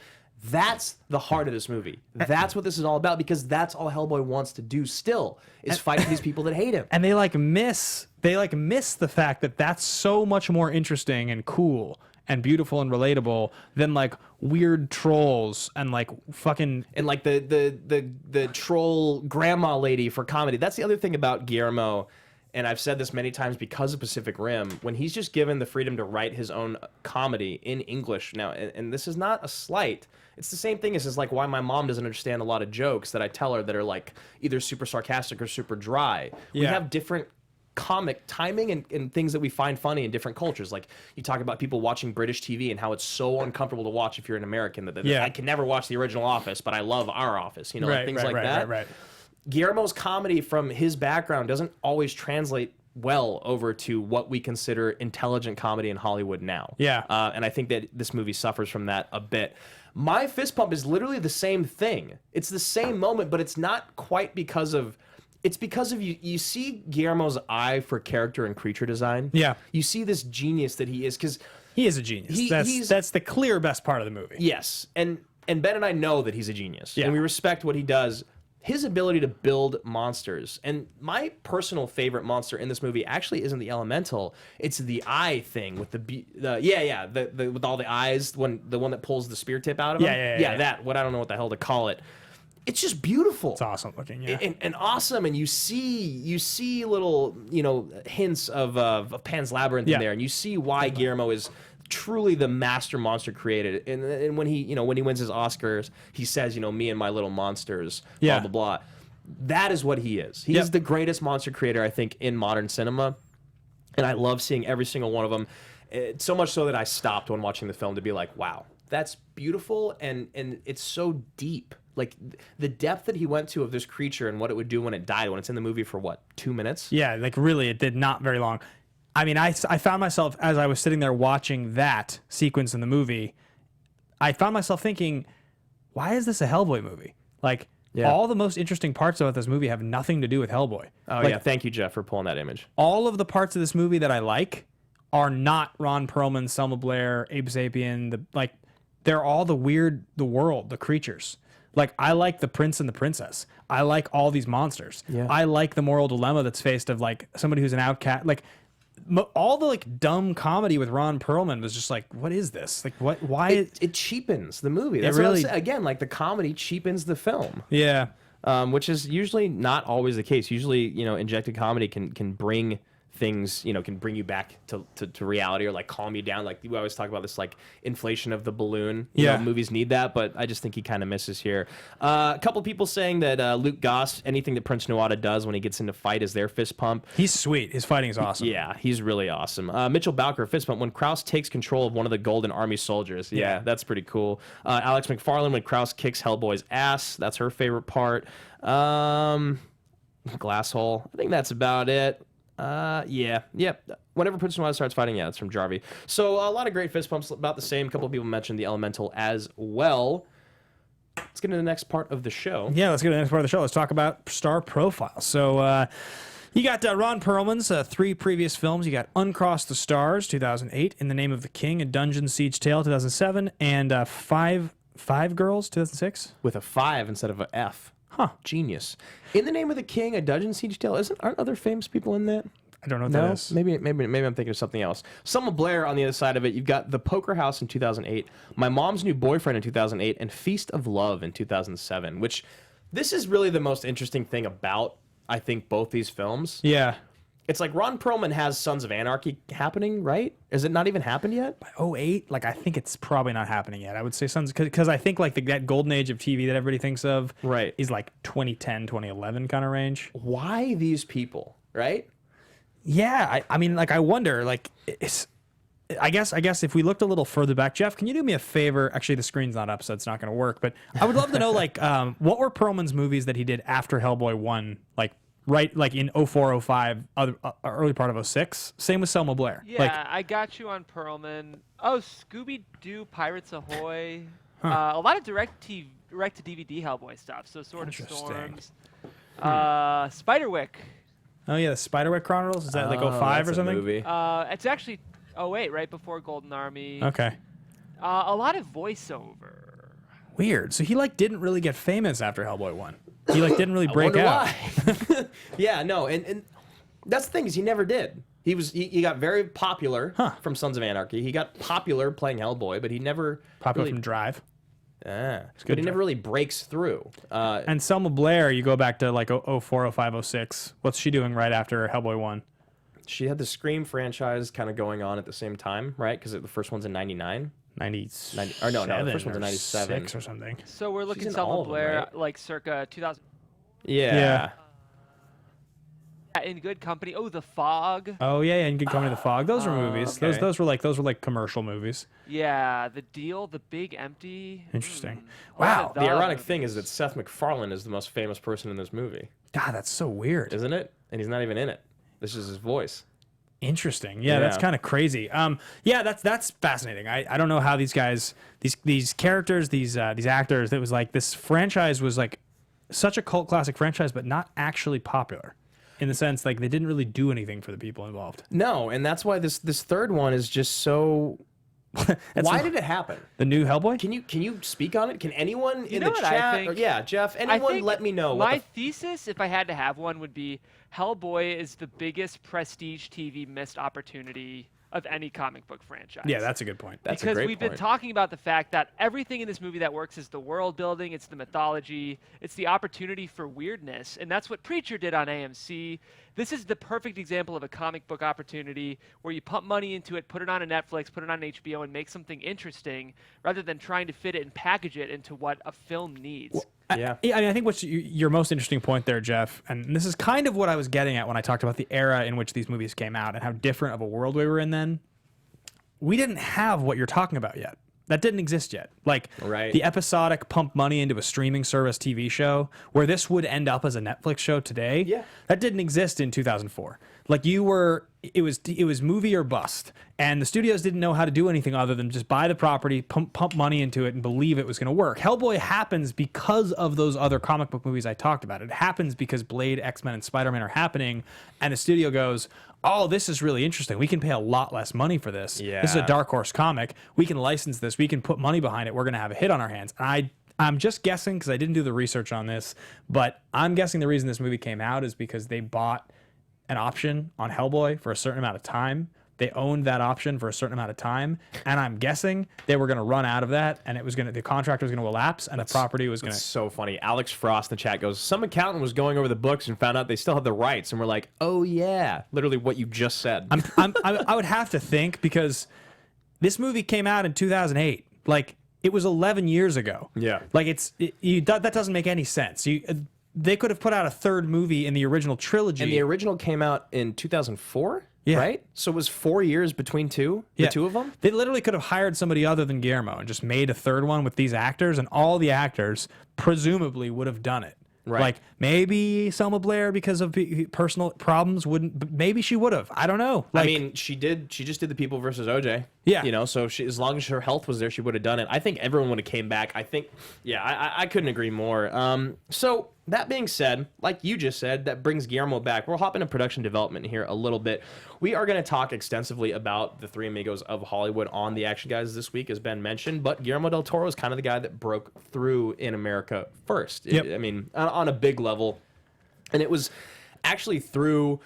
That's the heart of this movie. That's what this is all about, because that's all Hellboy wants to do still, is fight for these people that hate him. And they miss the fact that that's so much more interesting and cool and beautiful and relatable than like weird trolls and like fucking and like the troll grandma lady for comedy. That's the other thing about Guillermo. And I've said this many times because of Pacific Rim, when he's just given the freedom to write his own comedy in English now, and this is not a slight, it's the same thing as like why my mom doesn't understand a lot of jokes that I tell her that are like either super sarcastic or super dry. We have different comic timing and things that we find funny in different cultures. Like, you talk about people watching British TV and how it's so uncomfortable to watch if you're an American, that I can never watch the original Office, but I love Our Office, you know, like things like that. Right. Guillermo's comedy from his background doesn't always translate well over to what we consider intelligent comedy in Hollywood now. And I think that this movie suffers from that a bit. My fist pump is literally the same thing. It's the same moment, but it's not quite because of... It's because of you see Guillermo's eye for character and creature design. You see this genius that he is, because... He is a genius. That's the clear best part of the movie. Yes. And Ben and I know that he's a genius. And we respect what he does. His ability to build monsters, and my personal favorite monster in this movie actually isn't the elemental. It's the eye thing with with all the eyes, the one that pulls the spear tip out of him. That. What I don't know what the hell to call it. It's just beautiful. It's awesome looking, and awesome. And you see little hints of Pan's Labyrinth in there, and you see why Guillermo is truly the master monster created. And when he wins his Oscars, he says, me and my little monsters, blah blah blah. That is what he is. He is the greatest monster creator, I think, in modern cinema. and I love seeing every single one of them. So much so that I stopped when watching the film to be like, wow, that's beautiful, and it's so deep. Like the depth that he went to of this creature and what it would do when it died, when it's in the movie for what, 2 minutes? Yeah, like really, it did not very long. I mean, I found myself, as I was sitting there watching that sequence in the movie, I found myself thinking, why is this a Hellboy movie? Like, all the most interesting parts about this movie have nothing to do with Hellboy. Oh, like, yeah. Thank you, Jeff, for pulling that image. All of the parts of this movie that I like are not Ron Perlman, Selma Blair, Abe Sapien. They're all the world, the creatures. Like, I like the prince and the princess. I like all these monsters. Yeah. I like the moral dilemma that's faced of, like, somebody who's an outcast. Like, all the, like, dumb comedy with Ron Perlman was just like, what is this? Like, what? Why? It cheapens the movie. That's really, what I'm saying. Again, like, the comedy cheapens the film. Yeah. Which is usually not always the case. Usually, injected comedy can bring things, can bring you back to reality, or like calm you down. Like we always talk about this, like inflation of the balloon. You know, movies need that, but I just think he kind of misses here. A couple people saying that Luke Goss, anything that Prince Nuada does when he gets into fight is their fist pump. He's sweet. His fighting is awesome. Yeah, he's really awesome. Mitchell Bowker, fist pump when Krause takes control of one of the Golden Army soldiers. Yeah, that's pretty cool. Alex McFarlane, when Krause kicks Hellboy's ass. That's her favorite part. Glass hole. I think that's about it. Whenever Prince Noir starts fighting, it's from Jarvie. So a lot of great fist pumps, about the same. A couple of people mentioned the Elemental as well. Let's get into the next part of the show. Yeah, let's get to the next part of the show. Let's talk about star profile. So you got Ron Perlman's 3 previous films. You got Uncross the Stars, 2008, In the Name of the King, A Dungeon Siege Tale, 2007, and Five Girls, 2006. With a 5 instead of an F. Huh. Genius. In the Name of the King, A Dungeon Siege Tale. Aren't other famous people in that? I don't know what that is. Maybe I'm thinking of something else. Selma Blair on the other side of it. You've got The Poker House in 2008, My Mom's New Boyfriend in 2008, and Feast of Love in 2007, which this is really the most interesting thing about, I think, both these films. Yeah. It's like Ron Perlman has Sons of Anarchy happening, right? Is it not even happened yet? By 2008, like I think it's probably not happening yet. I would say Sons, because I think like that golden age of TV that everybody thinks of, right, is like 2010, 2011 kind of range. Why these people, right? Yeah, I mean, like I wonder, like I guess if we looked a little further back, Jeff, can you do me a favor? Actually, the screen's not up, so it's not going to work. But I would love to know, like, what were Perlman's movies that he did after Hellboy 1, right, like in 04, 05, early part of 06. Same with Selma Blair. Yeah, I got you on Perlman. Oh, Scooby-Doo, Pirates Ahoy. A lot of direct-to-DVD Hellboy stuff. So Sword of Storms. Spiderwick. Oh, yeah, the Spiderwick Chronicles. Is that like 05 or something? Movie. It's actually 08, right before Golden Army. Okay. A lot of voiceover. Weird. So he didn't really get famous after Hellboy 1. He didn't really break out. Why. Yeah, no, and that's the thing, is he never did. He got very popular from Sons of Anarchy. He got popular playing Hellboy, but he never popular from Drive. But he never really breaks through. And Selma Blair, you go back to like 04, 05, 06. What's she doing right after Hellboy 1? She had the Scream franchise kind of going on at the same time, right? Because the first one's in 99. 90, no, the first one's in 97 or something. So we're looking at Selma Blair, right? like circa 2000. Yeah. In Good Company. Oh, The Fog. Oh yeah, In Good Company, The Fog. Those were movies. Okay. Those were like commercial movies. Yeah, The Deal, The Big Empty. Interesting. Wow. The ironic thing is that Seth MacFarlane is the most famous person in this movie. God, that's so weird, isn't it? And he's not even in it. This is his voice. Interesting. Yeah, that's kind of crazy. Yeah, that's fascinating. I don't know how these guys, these characters, these actors. It was like this franchise was like such a cult classic franchise, but not actually popular, in the sense like they didn't really do anything for the people involved. No, and that's why this third one is just so. Why did it happen? The new Hellboy? Can you speak on it? Can anyone in the chat? Jeff. Anyone let me know. My thesis, if I had to have one, would be Hellboy is the biggest prestige TV missed opportunity of any comic book franchise. Yeah, that's a good point. That's a great point. Because we've been talking about the fact that everything in this movie that works is the world building, it's the mythology, it's the opportunity for weirdness, and that's what Preacher did on AMC. This is the perfect example of a comic book opportunity where you pump money into it, put it on a Netflix, put it on HBO, and make something interesting rather than trying to fit it and package it into what a film needs. Well, Yeah. I mean, I think what's your most interesting point there, Jeff, and this is kind of what I was getting at when I talked about the era in which these movies came out and how different of a world we were in then. We didn't have what you're talking about yet. That didn't exist yet. Like the episodic pump money into a streaming service TV show where this would end up as a Netflix show today. Yeah. That didn't exist in 2004. Like it was movie or bust. And the studios didn't know how to do anything other than just buy the property, pump money into it, and believe it was going to work. Hellboy happens because of those other comic book movies I talked about. It happens because Blade, X-Men, and Spider-Man are happening, and the studio goes, oh, this is really interesting. We can pay a lot less money for this. Yeah. This is a Dark Horse comic. We can license this. We can put money behind it. We're going to have a hit on our hands. And I'm just guessing, because I didn't do the research on this, but I'm guessing the reason this movie came out is because they bought an option on Hellboy for a certain amount of time. They owned that option for a certain amount of time, and I'm guessing they were going to run out of that, and the contract was going to elapse, and the property was going to. It's so funny. Alex Frost in the chat goes, some accountant was going over the books and found out they still had the rights, and we're like, oh yeah, literally what you just said. I would have to think, because this movie came out in 2008. Like, it was 11 years ago. Yeah. Like that doesn't make any sense. They could have put out a third movie in the original trilogy. And the original came out in 2004? Yeah. Right? So it was 4 years between the two of them? They literally could have hired somebody other than Guillermo and just made a third one with these actors, and all the actors presumably would have done it. Right. Like, maybe Selma Blair, because of personal problems, wouldn't, but maybe she would have. I don't know. Like, I mean, she just did The People versus OJ. Yeah. You know, so as long as her health was there, she would have done it. I think everyone would have came back. I think, yeah, I couldn't agree more. So that being said, like you just said, that brings Guillermo back. We'll hop into production development here a little bit. We are going to talk extensively about the Three Amigos of Hollywood on the Action Guys this week, as Ben mentioned, but Guillermo del Toro is kind of the guy that broke through in America first. Yep. I mean, on a big level. And it was actually through...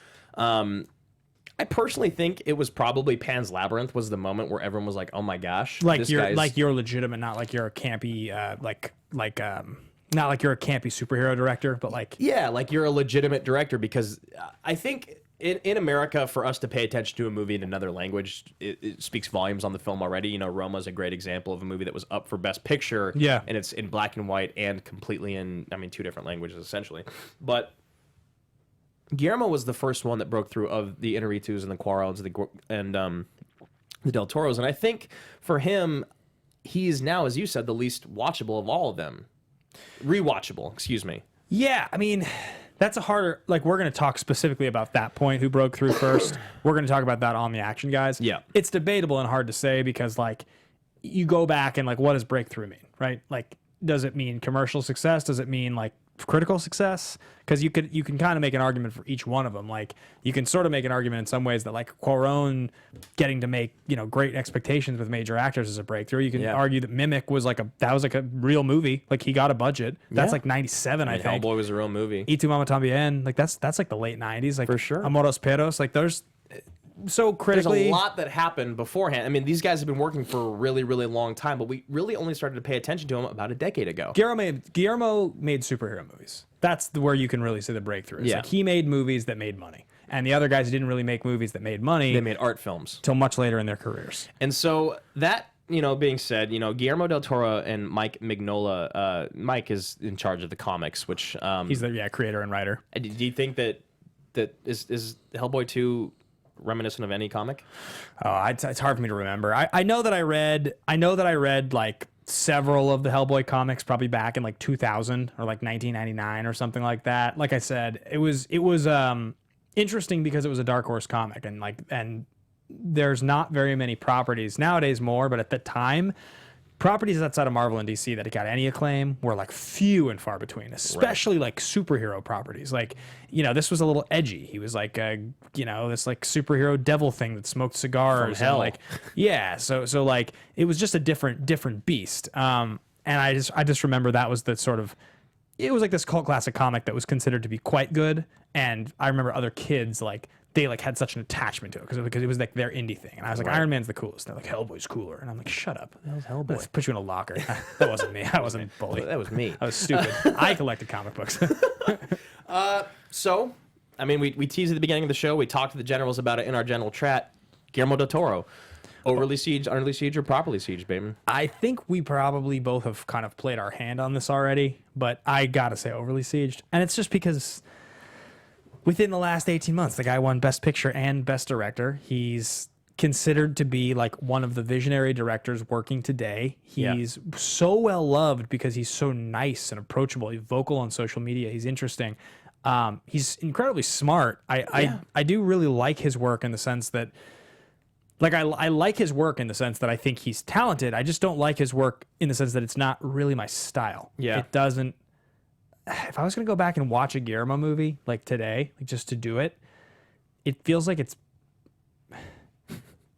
I personally think it was probably Pan's Labyrinth was the moment where everyone was like, "Oh my gosh!" Like you're legitimate, not like you're a campy, not like you're a campy superhero director, but like like you're a legitimate director, because I think in America, for us to pay attention to a movie in another language, it speaks volumes on the film already. You know, Roma's a great example of a movie that was up for Best Picture, and it's in black and white and completely in, I mean, two different languages essentially, but. Guillermo was the first one that broke through of the Inarritus and the Cuarons and the Del Toros, and I think for him, he's now, as you said, the least watchable of all of them. Rewatchable, excuse me. Yeah, I mean, that's a harder... Like, we're going to talk specifically about that point, who broke through first. We're going to talk about that on the Action Guys. Yeah. It's debatable and hard to say, because, like, you go back and, like, what does breakthrough mean, right? Like, does it mean commercial success? Does it mean, like, critical success? Because you can kind of make an argument for each one of them. Like, you can sort of make an argument in some ways that, like, Cuarón getting to make, you know, Great Expectations with major actors is a breakthrough. You can argue that Mimic was like a real movie. Like, he got a budget. That's like 97, I think. Hellboy was a real movie. Y Tu Mama Tambien, like that's like the late 90s. Like, for sure. Amoros Perros, like there's so critically... There's a lot that happened beforehand. I mean, these guys have been working for a really, really long time, but we really only started to pay attention to them about a decade ago. Guillermo made superhero movies. That's where you can really see the breakthrough. Like, he made movies that made money. And the other guys didn't really make movies that made money. They made art films. Till much later in their careers. And so that, you know, being said, you know, Guillermo del Toro and Mike Mignola, Mike is in charge of the comics, which... he's the creator and writer. Do you think that is Hellboy 2... reminiscent of any comic? Oh, it's hard for me to remember. I know that I read like several of the Hellboy comics probably back in like 2000 or like 1999 or something like that. Like I said, it was interesting because it was a Dark Horse comic, and there's not very many properties nowadays, more, but at the time, properties outside of Marvel and DC that got any acclaim were like few and far between, especially like superhero properties. Like, you know, this was a little edgy. He was like, you know, this like superhero devil thing that smoked cigars. From hell. And like, yeah. So like it was just a different beast. And I just remember that was the sort of, it was like this cult classic comic that was considered to be quite good. And I remember other kids like, they like had such an attachment to it because it was like their indie thing, and I was like, Iron Man's the coolest. They're like, Hellboy's cooler, and I'm like, shut up. That was Hellboy. Let's put you in a locker. That wasn't me. I wasn't a bully. That was me. I was stupid. I collected comic books. So, I mean, we teased at the beginning of the show. We talked to the generals about it in our general chat. Guillermo del Toro. Overly sieged, underly sieged, or properly sieged, Bateman? I think we probably both have kind of played our hand on this already, but I gotta say overly sieged. And it's just because within the last 18 months, the guy won Best Picture and Best Director. He's considered to be like one of the visionary directors working today. He's so well loved because he's so nice and approachable. He's vocal on social media. He's interesting. He's incredibly smart. I do really like his work in the sense that, like, I like his work in the sense that I think he's talented. I just don't like his work in the sense that it's not really my style. Yeah. It doesn't. If I was going to go back and watch a Guillermo movie like today, like just to do it, it feels like it's,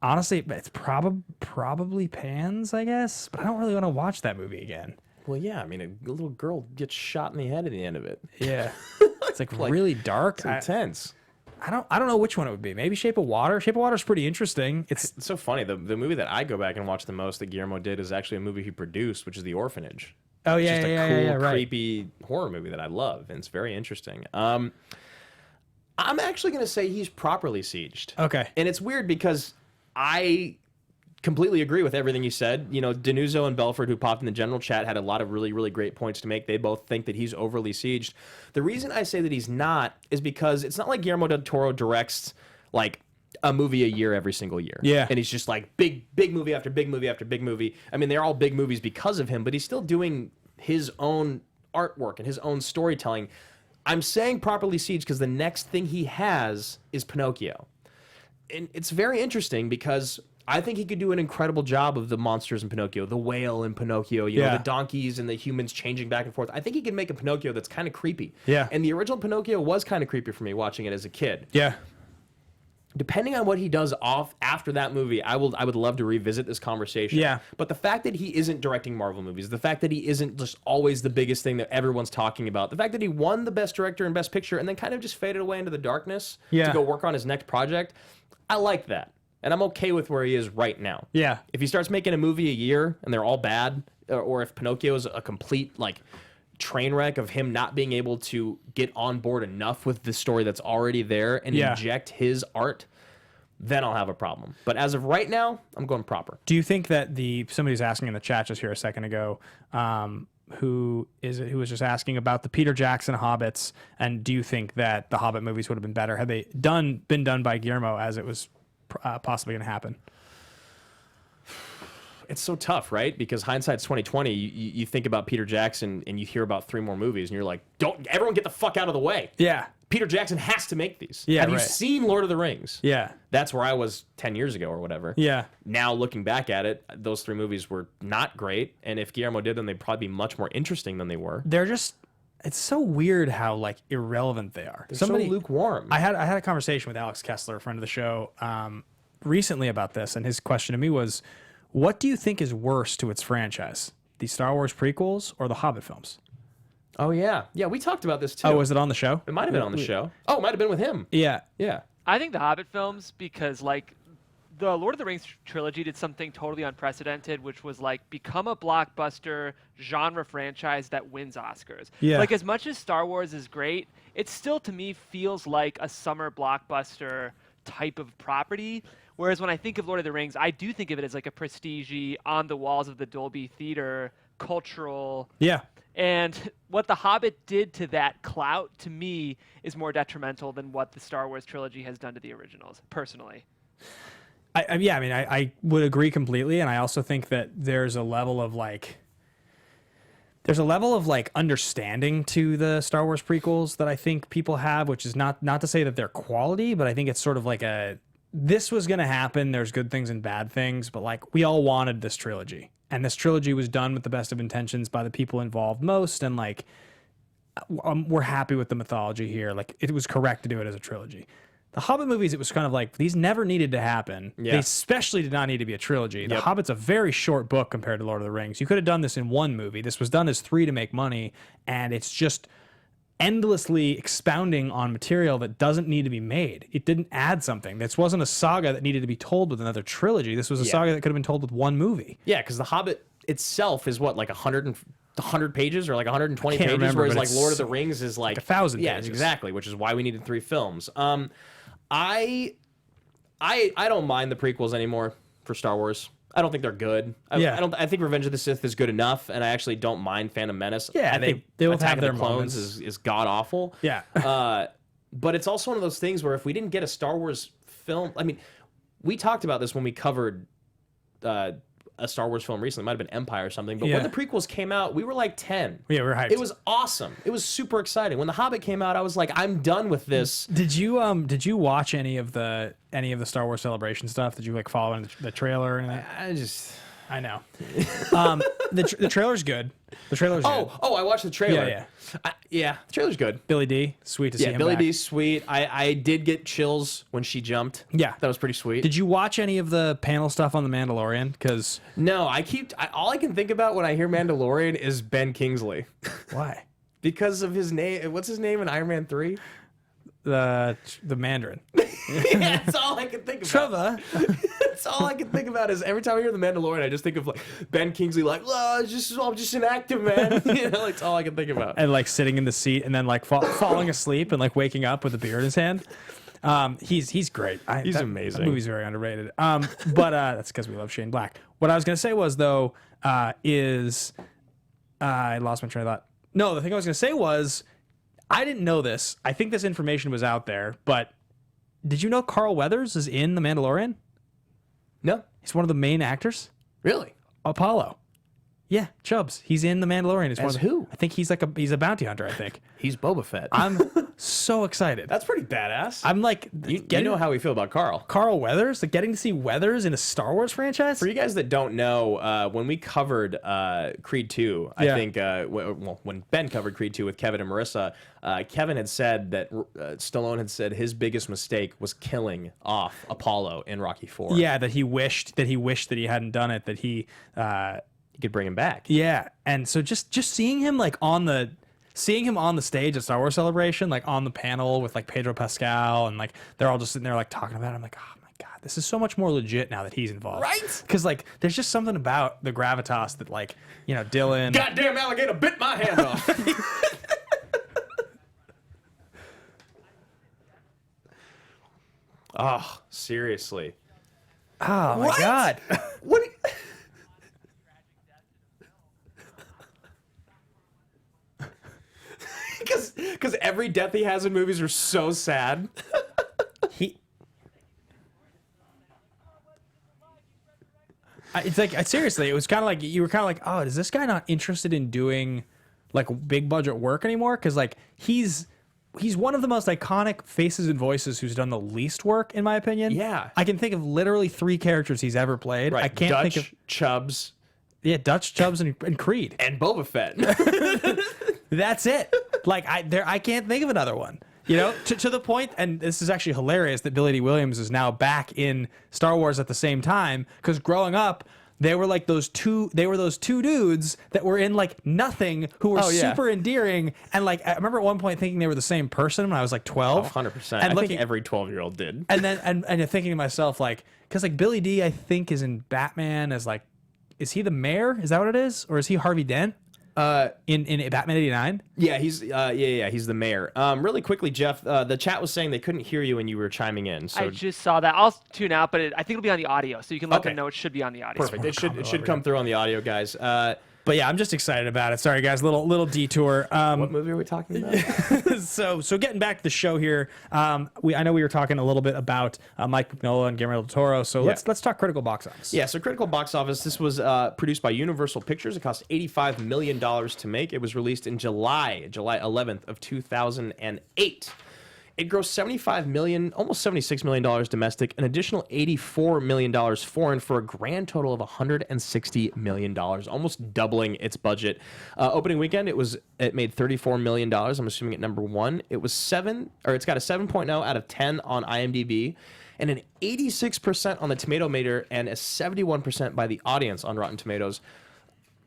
honestly, it's probably Pans, I guess, but I don't really want to watch that movie again. Well, yeah. I mean, a little girl gets shot in the head at the end of it. Yeah. It's like really dark. It's intense. I don't know which one it would be. Maybe Shape of Water. Shape of Water is pretty interesting. It's so funny. The movie that I go back and watch the most that Guillermo did is actually a movie he produced, which is The Orphanage. Oh, yeah, It's just a cool, right. creepy horror movie that I love, and it's very interesting. I'm actually going to say he's properly sieged. Okay. And it's weird because I completely agree with everything you said. You know, Denuzzo and Belford, who popped in the general chat, had a lot of really, really great points to make. They both think that he's overly sieged. The reason I say that he's not is because it's not like Guillermo del Toro directs, like, a movie a year every single year. Yeah. And he's just like big movie after big movie after big movie. I mean, they're all big movies because of him, but he's still doing his own artwork and his own storytelling. I'm saying properly sieged because the next thing he has is Pinocchio. And it's very interesting because I think he could do an incredible job of the monsters in Pinocchio, the whale in Pinocchio, you know, the donkeys and the humans changing back and forth. I think he could make a Pinocchio that's kind of creepy. Yeah. And the original Pinocchio was kind of creepy for me watching it as a kid. Yeah. Depending on what he does off after that movie, I would love to revisit this conversation. Yeah. But the fact that he isn't directing Marvel movies, the fact that he isn't just always the biggest thing that everyone's talking about, the fact that he won the Best Director and Best Picture and then kind of just faded away into the darkness to go work on his next project, I like that. And I'm okay with where he is right now. Yeah. If he starts making a movie a year and they're all bad, or if Pinocchio is a complete, like, train wreck of him not being able to get on board enough with the story that's already there and inject his art, then I'll have a problem. But as of right now, I'm going proper. Do you think that somebody's asking in the chat just here a second ago, who was just asking about the Peter Jackson Hobbits, and do you think that the Hobbit movies would have been better had they been done by Guillermo as it was possibly going to happen? It's so tough, right? Because hindsight's 2020. You think about Peter Jackson and you hear about 3 more movies, and you're like, "Don't everyone get the fuck out of the way!" Yeah, Peter Jackson has to make these. Yeah, have you right. seen Lord of the Rings? Yeah, That's where I was 10 years ago or whatever. yeah, Now looking back at it, those 3 movies were not great, and if Guillermo did them, they'd probably be much more interesting than they were. they're just. It's so weird how like irrelevant they are. They're so lukewarm. I had a conversation with Alex Kessler, a friend of the show, recently about this, and his question to me was, what do you think is worse to its franchise? The Star Wars prequels or the Hobbit films? Oh, yeah. Yeah, we talked about this, too. Oh, was it on the show? It might have been on the show. Oh, it might have been with him. Yeah. Yeah. I think the Hobbit films, because like the Lord of the Rings trilogy did something totally unprecedented, which was like become a blockbuster genre franchise that wins Oscars. Yeah. Like as much as Star Wars is great, it still to me feels like a summer blockbuster type of property. Whereas when I think of Lord of the Rings, I do think of it as like a prestige on the walls of the Dolby Theater cultural. Yeah. And what The Hobbit did to that clout, to me, is more detrimental than what the Star Wars trilogy has done to the originals, personally. I would agree completely, and I also think that there's a level of understanding to the Star Wars prequels that I think people have, which is not to say that they're quality, but I think it's sort of like this was going to happen. There's good things and bad things, but like we all wanted this trilogy. And this trilogy was done with the best of intentions by the people involved most. And like, we're happy with the mythology here. Like it was correct to do it as a trilogy. The Hobbit movies, it was kind of like, these never needed to happen. Yeah. They especially did not need to be a trilogy. The Hobbit's a very short book compared to Lord of the Rings. You could have done this in one movie. This was done as 3 to make money. And it's just endlessly expounding on material that doesn't need to be made. It didn't add something. This wasn't a saga that needed to be told with another trilogy. This was a saga that could have been told with one movie. Yeah, because The Hobbit itself is what, like 100 pages or like 120 pages, remember, whereas but like Lord of the Rings is like 1,000 yeah, pages. exactly, which is why we needed 3 films. I don't mind the prequels anymore for Star Wars. I don't think they're good. I think Revenge of the Sith is good enough, and I actually don't mind Phantom Menace. Yeah, I think they will Attack have of their the Clones moments. is god awful. Yeah. But it's also one of those things where if we didn't get a Star Wars film, I mean, we talked about this when we covered a Star Wars film recently. It might have been Empire or something. But when the prequels came out, we were like 10. Yeah, we were hyped. It was awesome. It was super exciting. When The Hobbit came out, I was like, I'm done with this. Did you watch any of the Star Wars Celebration stuff? Did you like follow in the trailer and that? I know. The trailer's good. The trailer's good. I watched the trailer. Yeah. The trailer's good. Billy D, sweet to see him Billy back. D's sweet. I did get chills when she jumped. Yeah. That was pretty sweet. Did you watch any of the panel stuff on The Mandalorian? Because No, all I can think about when I hear Mandalorian is Ben Kingsley. why? Because of his name. What's his name in Iron Man 3? The Mandarin. Yeah, that's all I can think about. Trevor. That's all I can think about is every time I hear The Mandalorian, I just think of like Ben Kingsley, like, oh, I'm just an actor, man. You know, that's all I can think about. And like sitting in the seat and then like falling asleep and like waking up with a beer in his hand. He's great. He's amazing. That movie's very underrated. But that's because we love Shane Black. What I was gonna say was though, I lost my train of thought. No, the thing I was gonna say was, I didn't know this. I think this information was out there, but did you know Carl Weathers is in The Mandalorian? No, He's one of the main actors. really. Apollo. Yeah, Chubbs. He's in The Mandalorian. He's As who? I think he's he's a bounty hunter. I think. He's Boba Fett. I'm so excited. That's pretty badass. I'm like, you know how we feel about Carl. Carl Weathers, like getting to see Weathers in a Star Wars franchise. For you guys that don't know, when we covered Creed 2, I think, when Ben covered Creed 2 with Kevin and Marissa, Kevin had said that Stallone had said his biggest mistake was killing off Apollo in Rocky 4. Yeah, that he wished that he hadn't done it. That he could bring him back. Yeah, and so just seeing him like on the stage at Star Wars Celebration, like on the panel with like Pedro Pascal, and like they're all just sitting there like talking about it. I'm like, oh my god, this is so much more legit now that he's involved, right? Because like there's just something about the gravitas that like, you know, Dylan. Goddamn alligator bit my hand off. Oh, seriously. Oh my god. What? Because every death he has in movies are so sad. It's like, seriously, it was kind of like, you were kind of like, oh, is this guy not interested in doing like big budget work anymore? Because like he's one of the most iconic faces and voices who's done the least work, in my opinion. Yeah. I can think of literally 3 characters he's ever played. Right. I can't Dutch, think of Chubbs. Yeah, Dutch, Chubbs, and Creed. And Boba Fett. That's it. Like I can't think of another one. You know, to the point, and this is actually hilarious that Billy D. Williams is now back in Star Wars at the same time, because growing up, they were like those two dudes that were in like nothing, who were super endearing, and like I remember at one point thinking they were the same person when I was like 12. 100%. And I think every 12-year-old did. And then and thinking to myself, like, because like Billy D, I think, is in Batman as like, is he the mayor? Is that what it is, or is he Harvey Dent? In Batman '89. Yeah, he's he's the mayor. Really quickly, Jeff, the chat was saying they couldn't hear you when you were chiming in. So I just saw that. I'll tune out, but I think it'll be on the audio, so you can let them know it should be on the audio. Perfect. It should come through on the audio, guys. But yeah, I'm just excited about it. Sorry, guys, little detour. What movie are we talking about? so getting back to the show here, I know we were talking a little bit about Mike Mignola and Guillermo del Toro. So let's talk critical box office. Yeah, so critical box office. This was produced by Universal Pictures. It cost $85 million to make. It was released in July 11th of 2008. It grossed $75 million, almost $76 million domestic, an additional $84 million foreign, for a grand total of $160 million, almost doubling its budget. Opening weekend, it made $34 million. I'm assuming at number 1. It's got a 7.0 out of 10 on IMDb, and an 86% on the Tomato Meter, and a 71% by the audience on Rotten Tomatoes.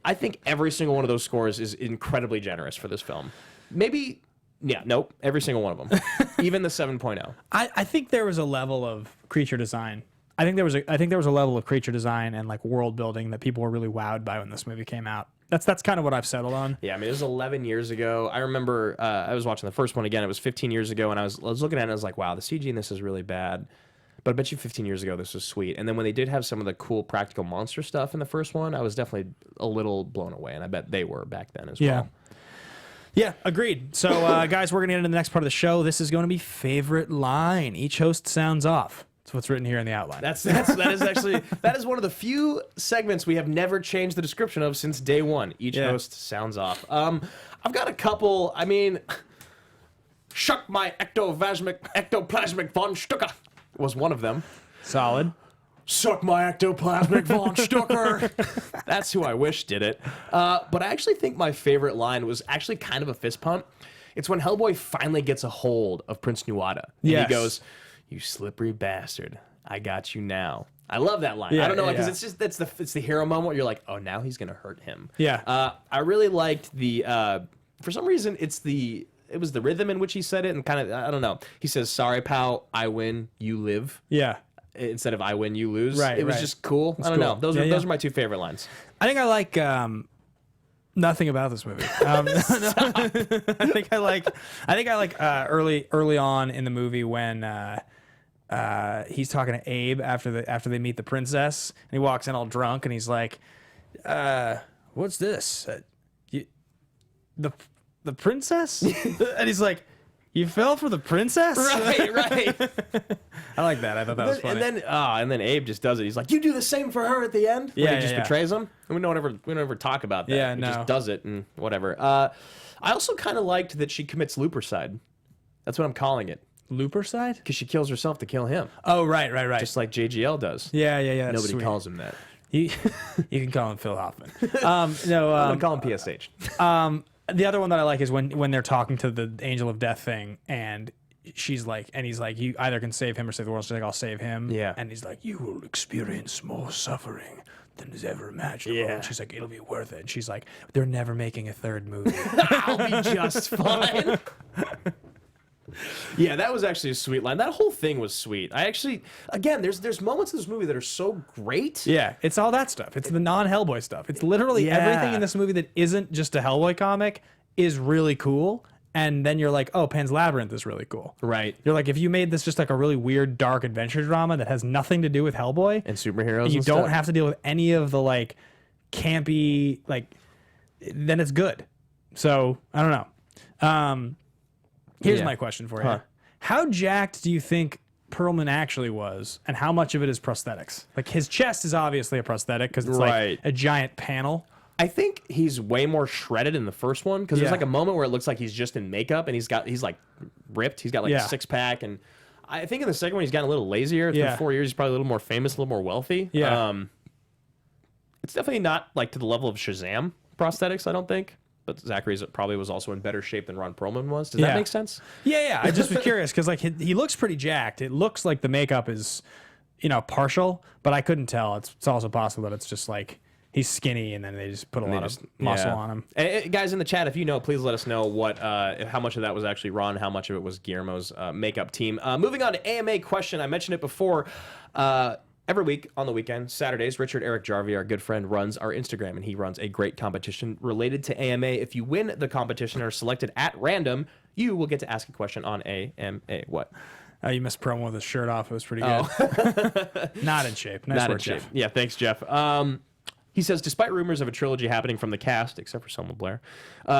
I think every single one of those scores is incredibly generous for this film. Maybe. Yeah, nope. Every single one of them. Even the 7.0. I think there was a level of creature design. I think there was a level of creature design and like world building that people were really wowed by when this movie came out. That's kind of what I've settled on. Yeah, I mean, it was 11 years ago. I remember I was watching the first one again. It was 15 years ago, and I was looking at it and I was like, wow, the CG in this is really bad. But I bet you 15 years ago this was sweet. And then when they did have some of the cool practical monster stuff in the first one, I was definitely a little blown away, and I bet they were back then as well. Yeah, agreed. So, guys, we're going to get into the next part of the show. This is going to be favorite line. Each host sounds off. That's what's written here in the outline. That is one of the few segments we have never changed the description of since day one. Each host sounds off. I've got a couple. I mean, shuck my ectoplasmic von Stucker was one of them. Solid. Suck my ectoplasmic von Stucker. That's who I wish did it. But I actually think my favorite line was actually kind of a fist pump. It's when Hellboy finally gets a hold of Prince Nuada. And he goes, "You slippery bastard, I got you now." I love that line. I don't know, because it's the hero moment where you're like, oh, now he's gonna hurt him. Yeah. I really liked the for some reason it was the rhythm in which he said it, and kind of, I don't know. He says, "Sorry, pal, I win, you live." Yeah. Instead of "I win, you lose." Right. It was just cool. I don't know. Those are my two favorite lines. I think I like nothing about this movie. I think I like early on in the movie when he's talking to Abe after they meet the princess, and he walks in all drunk, and he's like, "What's this? The princess?" And he's like, "You fell for the princess?" Right. I like that. I thought that was funny. And then Abe just does it. He's like, "You do the same for her at the end." He just betrays him. And we don't ever talk about that. Yeah, he just does it and whatever. I also kind of liked that she commits loopercide. That's what I'm calling it. Loopercide? Because she kills herself to kill him. Oh, right. Just like JGL does. Yeah. Nobody sweet. calls him that. You can call him Phil Hoffman. I'm gonna call him PSH. The other one that I like is when they're talking to the Angel of Death thing, and he's like, "You either can save him or save the world." She's like, "I'll save him." Yeah. And he's like, "You will experience more suffering than is ever imaginable." Yeah. And she's like, "It'll be worth it." And she's like, "They're never making a third movie." I'll be just fine. Yeah, that was actually a sweet line. That whole thing was sweet. There's moments in this movie that are so great. Yeah, it's all that stuff. It's the non-Hellboy stuff. It's literally everything in this movie that isn't just a Hellboy comic is really cool. And then you're like, oh, Pan's Labyrinth is really cool. Right. You're like, if you made this just like a really weird, dark adventure drama that has nothing to do with Hellboy and superheroes, and you don't have to deal with any of the like campy, like, then it's good. So I don't know. Here's my question for you. How jacked do you think Perlman actually was, and how much of it is prosthetics? Like, his chest is obviously a prosthetic because it's like a giant panel. I think he's way more shredded in the first one because there's like a moment where it looks like he's just in makeup and he's like ripped. He's got like a six pack, and I think in the second one he's gotten a little lazier. It's been 4 years. He's probably a little more famous, a little more wealthy. Yeah. It's definitely not like to the level of Shazam prosthetics, I don't think. But Zachary's probably was also in better shape than Ron Perlman was. Does that make sense? Yeah. I just was curious because like he looks pretty jacked. It looks like the makeup is, partial, but I couldn't tell. It's also possible that it's just like he's skinny and then they just put a lot of muscle on him. And, guys in the chat, if you know, please let us know what how much of that was actually Ron, how much of it was Guillermo's makeup team. Moving on to AMA question. I mentioned it before. Every week on the weekend, Saturdays, Richard Eric Jarvie, our good friend, runs our Instagram, and he runs a great competition related to AMA. If you win the competition or are selected at random, you will get to ask a question on AMA. What? You missed promo with his shirt off. It was pretty good. Not in shape. Nice work, Jeff. Yeah, thanks, Jeff. He says, despite rumors of a trilogy happening from the cast, except for Selma Blair,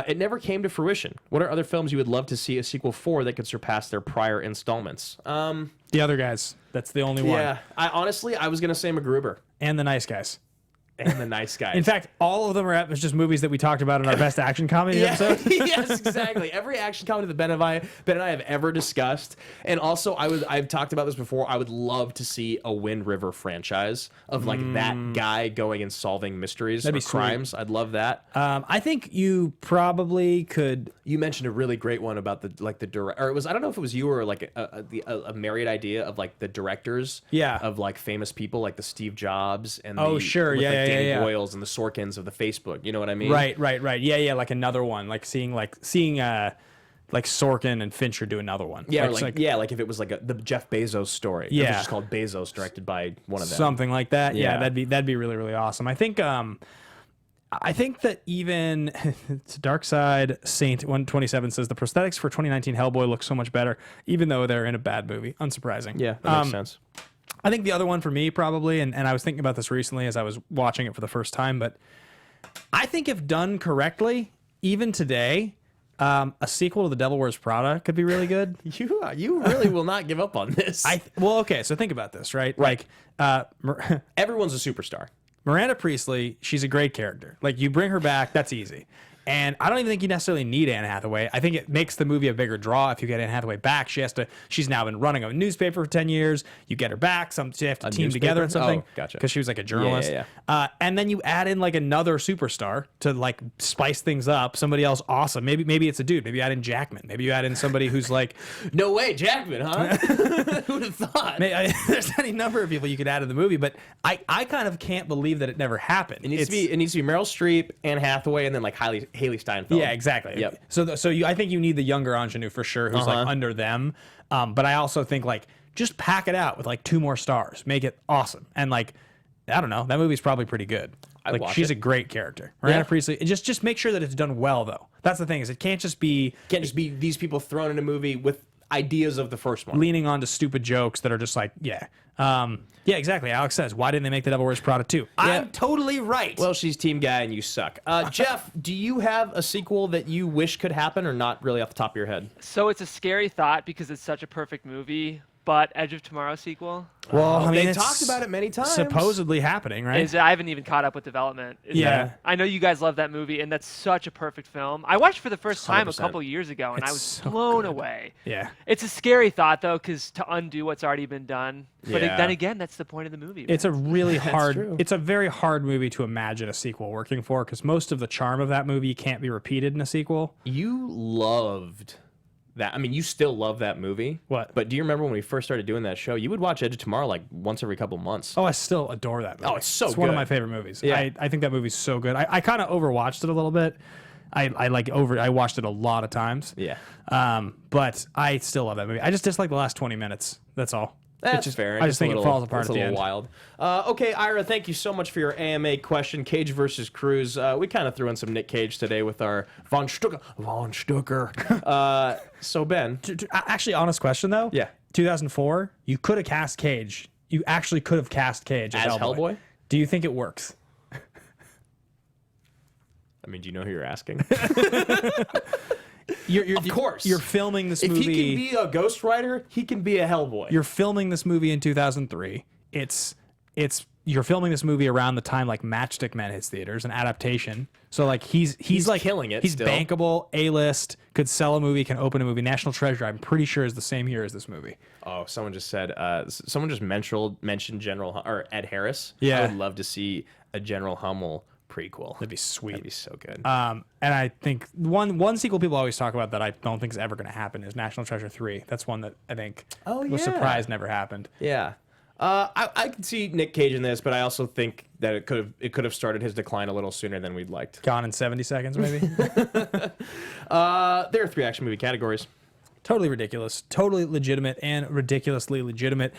it never came to fruition. What are other films you would love to see a sequel for that could surpass their prior installments? The Other Guys. That's the only one. Yeah. I was going to say MacGruber. And The Nice Guys. And The Nice Guys. In fact, all of them are just movies that we talked about in our best action comedy episode. Yes, exactly. Every action comedy that Ben and I have ever discussed. And also, I've talked about this before. I would love to see a Wind River franchise of like that guy going and solving mysteries or crimes. I'd love that. I think you probably could. You mentioned a really great one about the director. Or it was, I don't know if it was you or like a married idea of like the directors. Yeah. Of like famous people like the Steve Jobs and Danny Boyles and the Sorkins of the Facebook. You know what I mean? Right. Yeah. Like another one. Like seeing Sorkin and Fincher do another one. Yeah, like if it was like the Jeff Bezos story. Yeah. It was just called Bezos, directed by one of them. Something like that. Yeah, that'd be really, really awesome. I think that even Dark Side Saint 127 says the prosthetics for 2019 Hellboy look so much better, even though they're in a bad movie. Unsurprising. Yeah, that makes sense. I think the other one for me probably, and I was thinking about this recently as I was watching it for the first time, but I think if done correctly, even today, a sequel to The Devil Wears Prada could be really good. You really will not give up on this. Well, okay, so think about this, right? Right. Everyone's a superstar. Miranda Priestley, she's a great character. Like, you bring her back, that's easy. And I don't even think you necessarily need Anne Hathaway. I think it makes the movie a bigger draw if you get Anne Hathaway back. She's now been running a newspaper for 10 years. You get her back. They have to team together and something. Oh, gotcha. Because she was like a journalist. Yeah. And then you add in like another superstar to like spice things up. Somebody else awesome. Maybe it's a dude. Maybe you add in Jackman. Maybe you add in somebody who's like... No way, Jackman, huh? Who'd have thought? There's any number of people you could add in the movie, but I kind of can't believe that it never happened. It needs to be Meryl Streep, Anne Hathaway, and then like Haley Steinfeld. Yeah, exactly. Yep. So I think you need the younger ingenue for sure, who's like under them. But I also think like just pack it out with like 2 more stars, make it awesome, and like I don't know, that movie's probably pretty good. Like she's a great character, Miranda Priestley. Just make sure that it's done well though. That's the thing is it can't just be these people thrown in a movie with ideas of the first one, leaning onto stupid jokes that are just like yeah, exactly. Alex says, why didn't they make The Devil Wears Prada 2? I'm totally right. Well, she's team guy and you suck. Jeff, do you have a sequel that you wish could happen or not really off the top of your head? So it's a scary thought because it's such a perfect movie, but Edge of Tomorrow sequel? Well, I mean, they talked about it many times. Supposedly happening, right? I haven't even caught up with development. I know you guys love that movie, and that's such a perfect film. I watched it for the first time 100%. A couple years ago, and I was so blown away. Yeah. It's a scary thought, though, because to undo what's already been done. But then again, that's the point of the movie. Man. It's a really hard, it's a very hard movie to imagine a sequel working for, because most of the charm of that movie can't be repeated in a sequel. You loved... that. I mean, you still love that movie. What? But do you remember when we first started doing that show? You would watch Edge of Tomorrow like once every couple months. Oh, I still adore that movie. Oh, it's so good. It's one of my favorite movies. Yeah. I think that movie's so good. I kind of overwatched it a little bit. I watched it a lot of times. Yeah. But I still love that movie. I just dislike the last 20 minutes. That's all. That's fair. I just think it falls apart at the end. It's a little wild. Okay, Ira, thank you so much for your AMA question. Cage versus Cruise. We kind of threw in some Nick Cage today with our Von Stucker. So, Ben. Actually, honest question, though. Yeah. 2004, you could have cast Cage. You actually could have cast Cage as Hellboy. Do you think it works? I mean, do you know who you're asking? Of course. You're filming this movie. If he can be a Ghost Rider, he can be a Hellboy. You're filming this movie in 2003. You're filming this movie around the time like Matchstick Men hits theaters, an adaptation. So like he's like killing it. He's still. bankable, A-list, could sell a movie, can open a movie. National Treasure, I'm pretty sure, is the same year as this movie. Oh, someone just said. Someone just mentioned Ed Harris. Yeah, I would love to see a General Hummel prequel. That'd be sweet. That'd be so good. And I think one sequel people always talk about that I don't think is ever going to happen is National Treasure 3. That's one that I think was surprised never happened. Yeah. I can see Nick Cage in this, but I also think that it could have started his decline a little sooner than we'd liked. Gone in 70 seconds, maybe. There are 3 action movie categories. Totally ridiculous, totally legitimate, and ridiculously legitimate.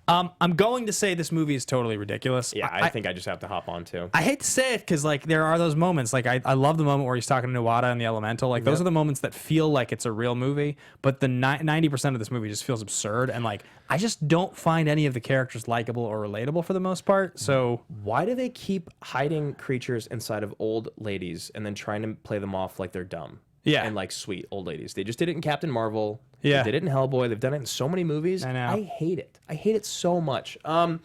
I'm going to say this movie is totally ridiculous. Yeah, I think I just have to hop on too. I hate to say it because like there are those moments. Like I love the moment where he's talking to Nuada and the Elemental. Like those are the moments that feel like it's a real movie. But the 90% of this movie just feels absurd, and like I just don't find any of the characters likable or relatable for the most part. So why do they keep hiding creatures inside of old ladies and then trying to play them off like they're dumb? Yeah. And like sweet old ladies. They just did it in Captain Marvel. Yeah. They did it in Hellboy. They've done it in so many movies. I know. I hate it. I hate it so much. Yeah,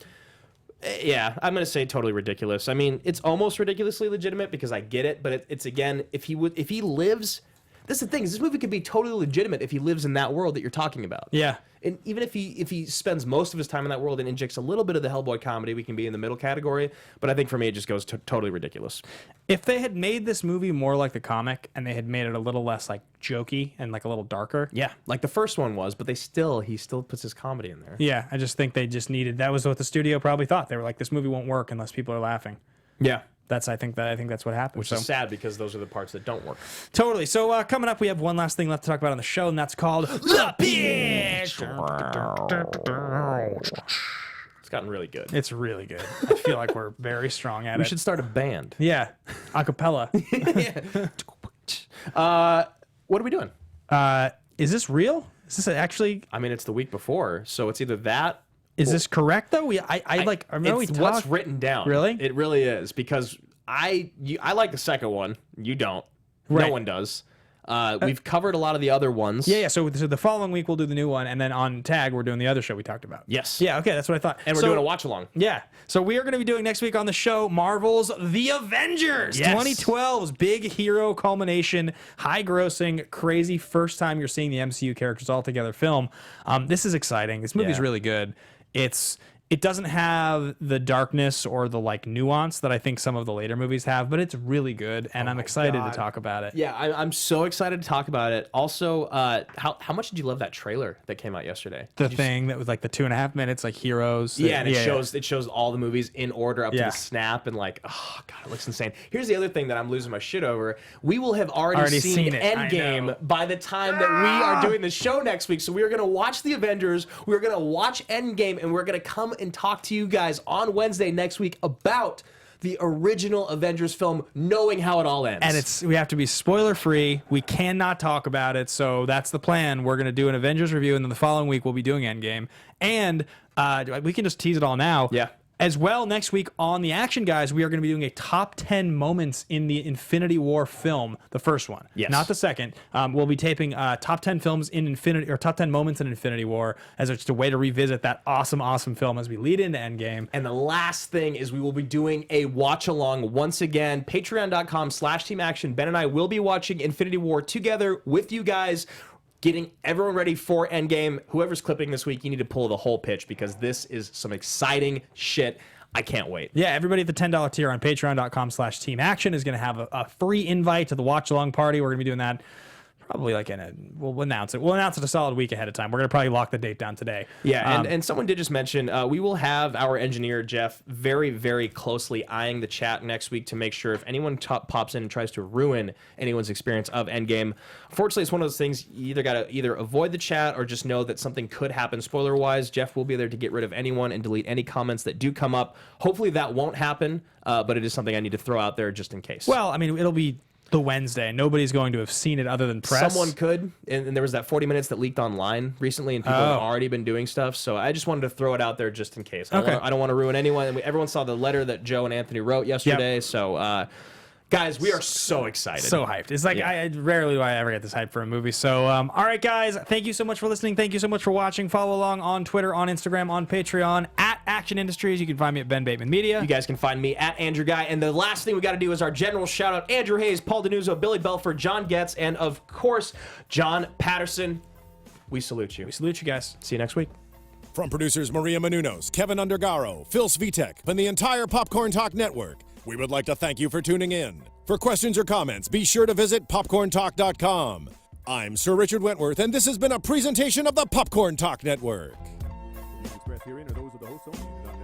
I'm going to say totally ridiculous. I mean, it's almost ridiculously legitimate because I get it, but it's again, if he lives, that's the thing, is this movie could be totally legitimate if he lives in that world that you're talking about. Yeah. And even if he spends most of his time in that world and injects a little bit of the Hellboy comedy, we can be in the middle category. But I think for me, it just goes totally ridiculous. If they had made this movie more like the comic and they had made it a little less like jokey and like a little darker. Yeah, like the first one was, but he still puts his comedy in there. Yeah, I just think they just needed, that was what the studio probably thought. They were like, this movie won't work unless people are laughing. Yeah. I think that's what happened. Which is sad because those are the parts that don't work. Totally. So coming up, we have one last thing left to talk about on the show, and that's called The Pitch. It's gotten really good. It's really good. I feel like we're very strong at it. We should start a band. Yeah. A cappella. What are we doing? Is this real? Is this actually? I mean, it's the week before, so it's either that Is this correct though? I remember we It's what's talked. written down. Really? It really is, because I like the second one. You don't. Right. No one does. We've covered a lot of the other ones. Yeah. So the following week we'll do the new one, and then on Tag we're doing the other show we talked about. Yes. Yeah. Okay. That's what I thought. And we're doing a watch along. Yeah. So we are going to be doing next week on the show Marvel's The Avengers, Yes. 2012's big hero culmination, high grossing, crazy first time you're seeing the MCU characters all together film. This is exciting. This movie's Yeah. really good. It doesn't have the darkness or the nuance that I think some of the later movies have, but it's really good, and I'm excited God. to talk about it. Yeah, I'm so excited to talk about it. Also, how much did you love that trailer that came out yesterday? The thing that was like the 2.5 minutes, like heroes. Yeah, and it shows all the movies in order up to Yeah. the snap, and oh god, it looks insane. Here's the other thing that I'm losing my shit over. We will have already seen it. I know. Endgame by the time that we are doing the show next week. So we are gonna watch the Avengers, we're gonna watch Endgame, and we're gonna come and talk to you guys on Wednesday next week about the original Avengers film, knowing how it all ends. And we have to be spoiler free. We cannot talk about it, so that's the plan. We're gonna do an Avengers review, and then the following week we'll be doing Endgame. And we can just tease it all now. Yeah. As well, next week on the Action Guys, we are going to be doing a top 10 moments in the Infinity War film, the first one, Yes. not the second. We'll be taping top 10 films in Infinity, or top 10 moments in Infinity War, as just a way to revisit that awesome, awesome film as we lead into Endgame. And the last thing is we will be doing a watch along once again. Patreon.com/Team Action. Ben and I will be watching Infinity War together with you guys, getting everyone ready for Endgame. Whoever's clipping this week, you need to pull the whole pitch, because this is some exciting shit. I can't wait. Yeah, everybody at the $10 tier on patreon.com/Team Action is going to have a free invite to the watch along party. We're going to be doing that probably we'll announce it. We'll announce it a solid week ahead of time. We're going to probably lock the date down today. Yeah, and someone did just mention we will have our engineer, Jeff, very, very closely eyeing the chat next week to make sure if anyone pops in and tries to ruin anyone's experience of Endgame. Unfortunately, it's one of those things you either got to avoid the chat or just know that something could happen spoiler-wise. Jeff will be there to get rid of anyone and delete any comments that do come up. Hopefully that won't happen, but it is something I need to throw out there just in case. Well, I mean, it'll be the Wednesday. Nobody's going to have seen it other than press. Someone could, and there was that 40 minutes that leaked online recently, and people have already been doing stuff. So I just wanted to throw it out there just in case. I don't want to ruin anyone. And everyone saw the letter that Joe and Anthony wrote yesterday. Yep. So, guys, we are so excited. So hyped. It's like, I rarely do I ever get this hyped for a movie. So, all right, guys, thank you so much for listening. Thank you so much for watching. Follow along on Twitter, on Instagram, on Patreon, at Action Industries. You can find me at Ben Bateman Media. You guys can find me at Andrew Guy. And the last thing we got to do is our general shout out: Andrew Hayes, Paul Denuzzo, Billy Belford, John Getz, and of course, John Patterson. We salute you. We salute you guys. See you next week. From producers Maria Menounos, Kevin Undergaro, Phil Svitek, and the entire Popcorn Talk Network, we would like to thank you for tuning in. For questions or comments, be sure to visit popcorntalk.com. I'm Sir Richard Wentworth, and this has been a presentation of the Popcorn Talk Network. The views expressed herein are those of the hosts only and do not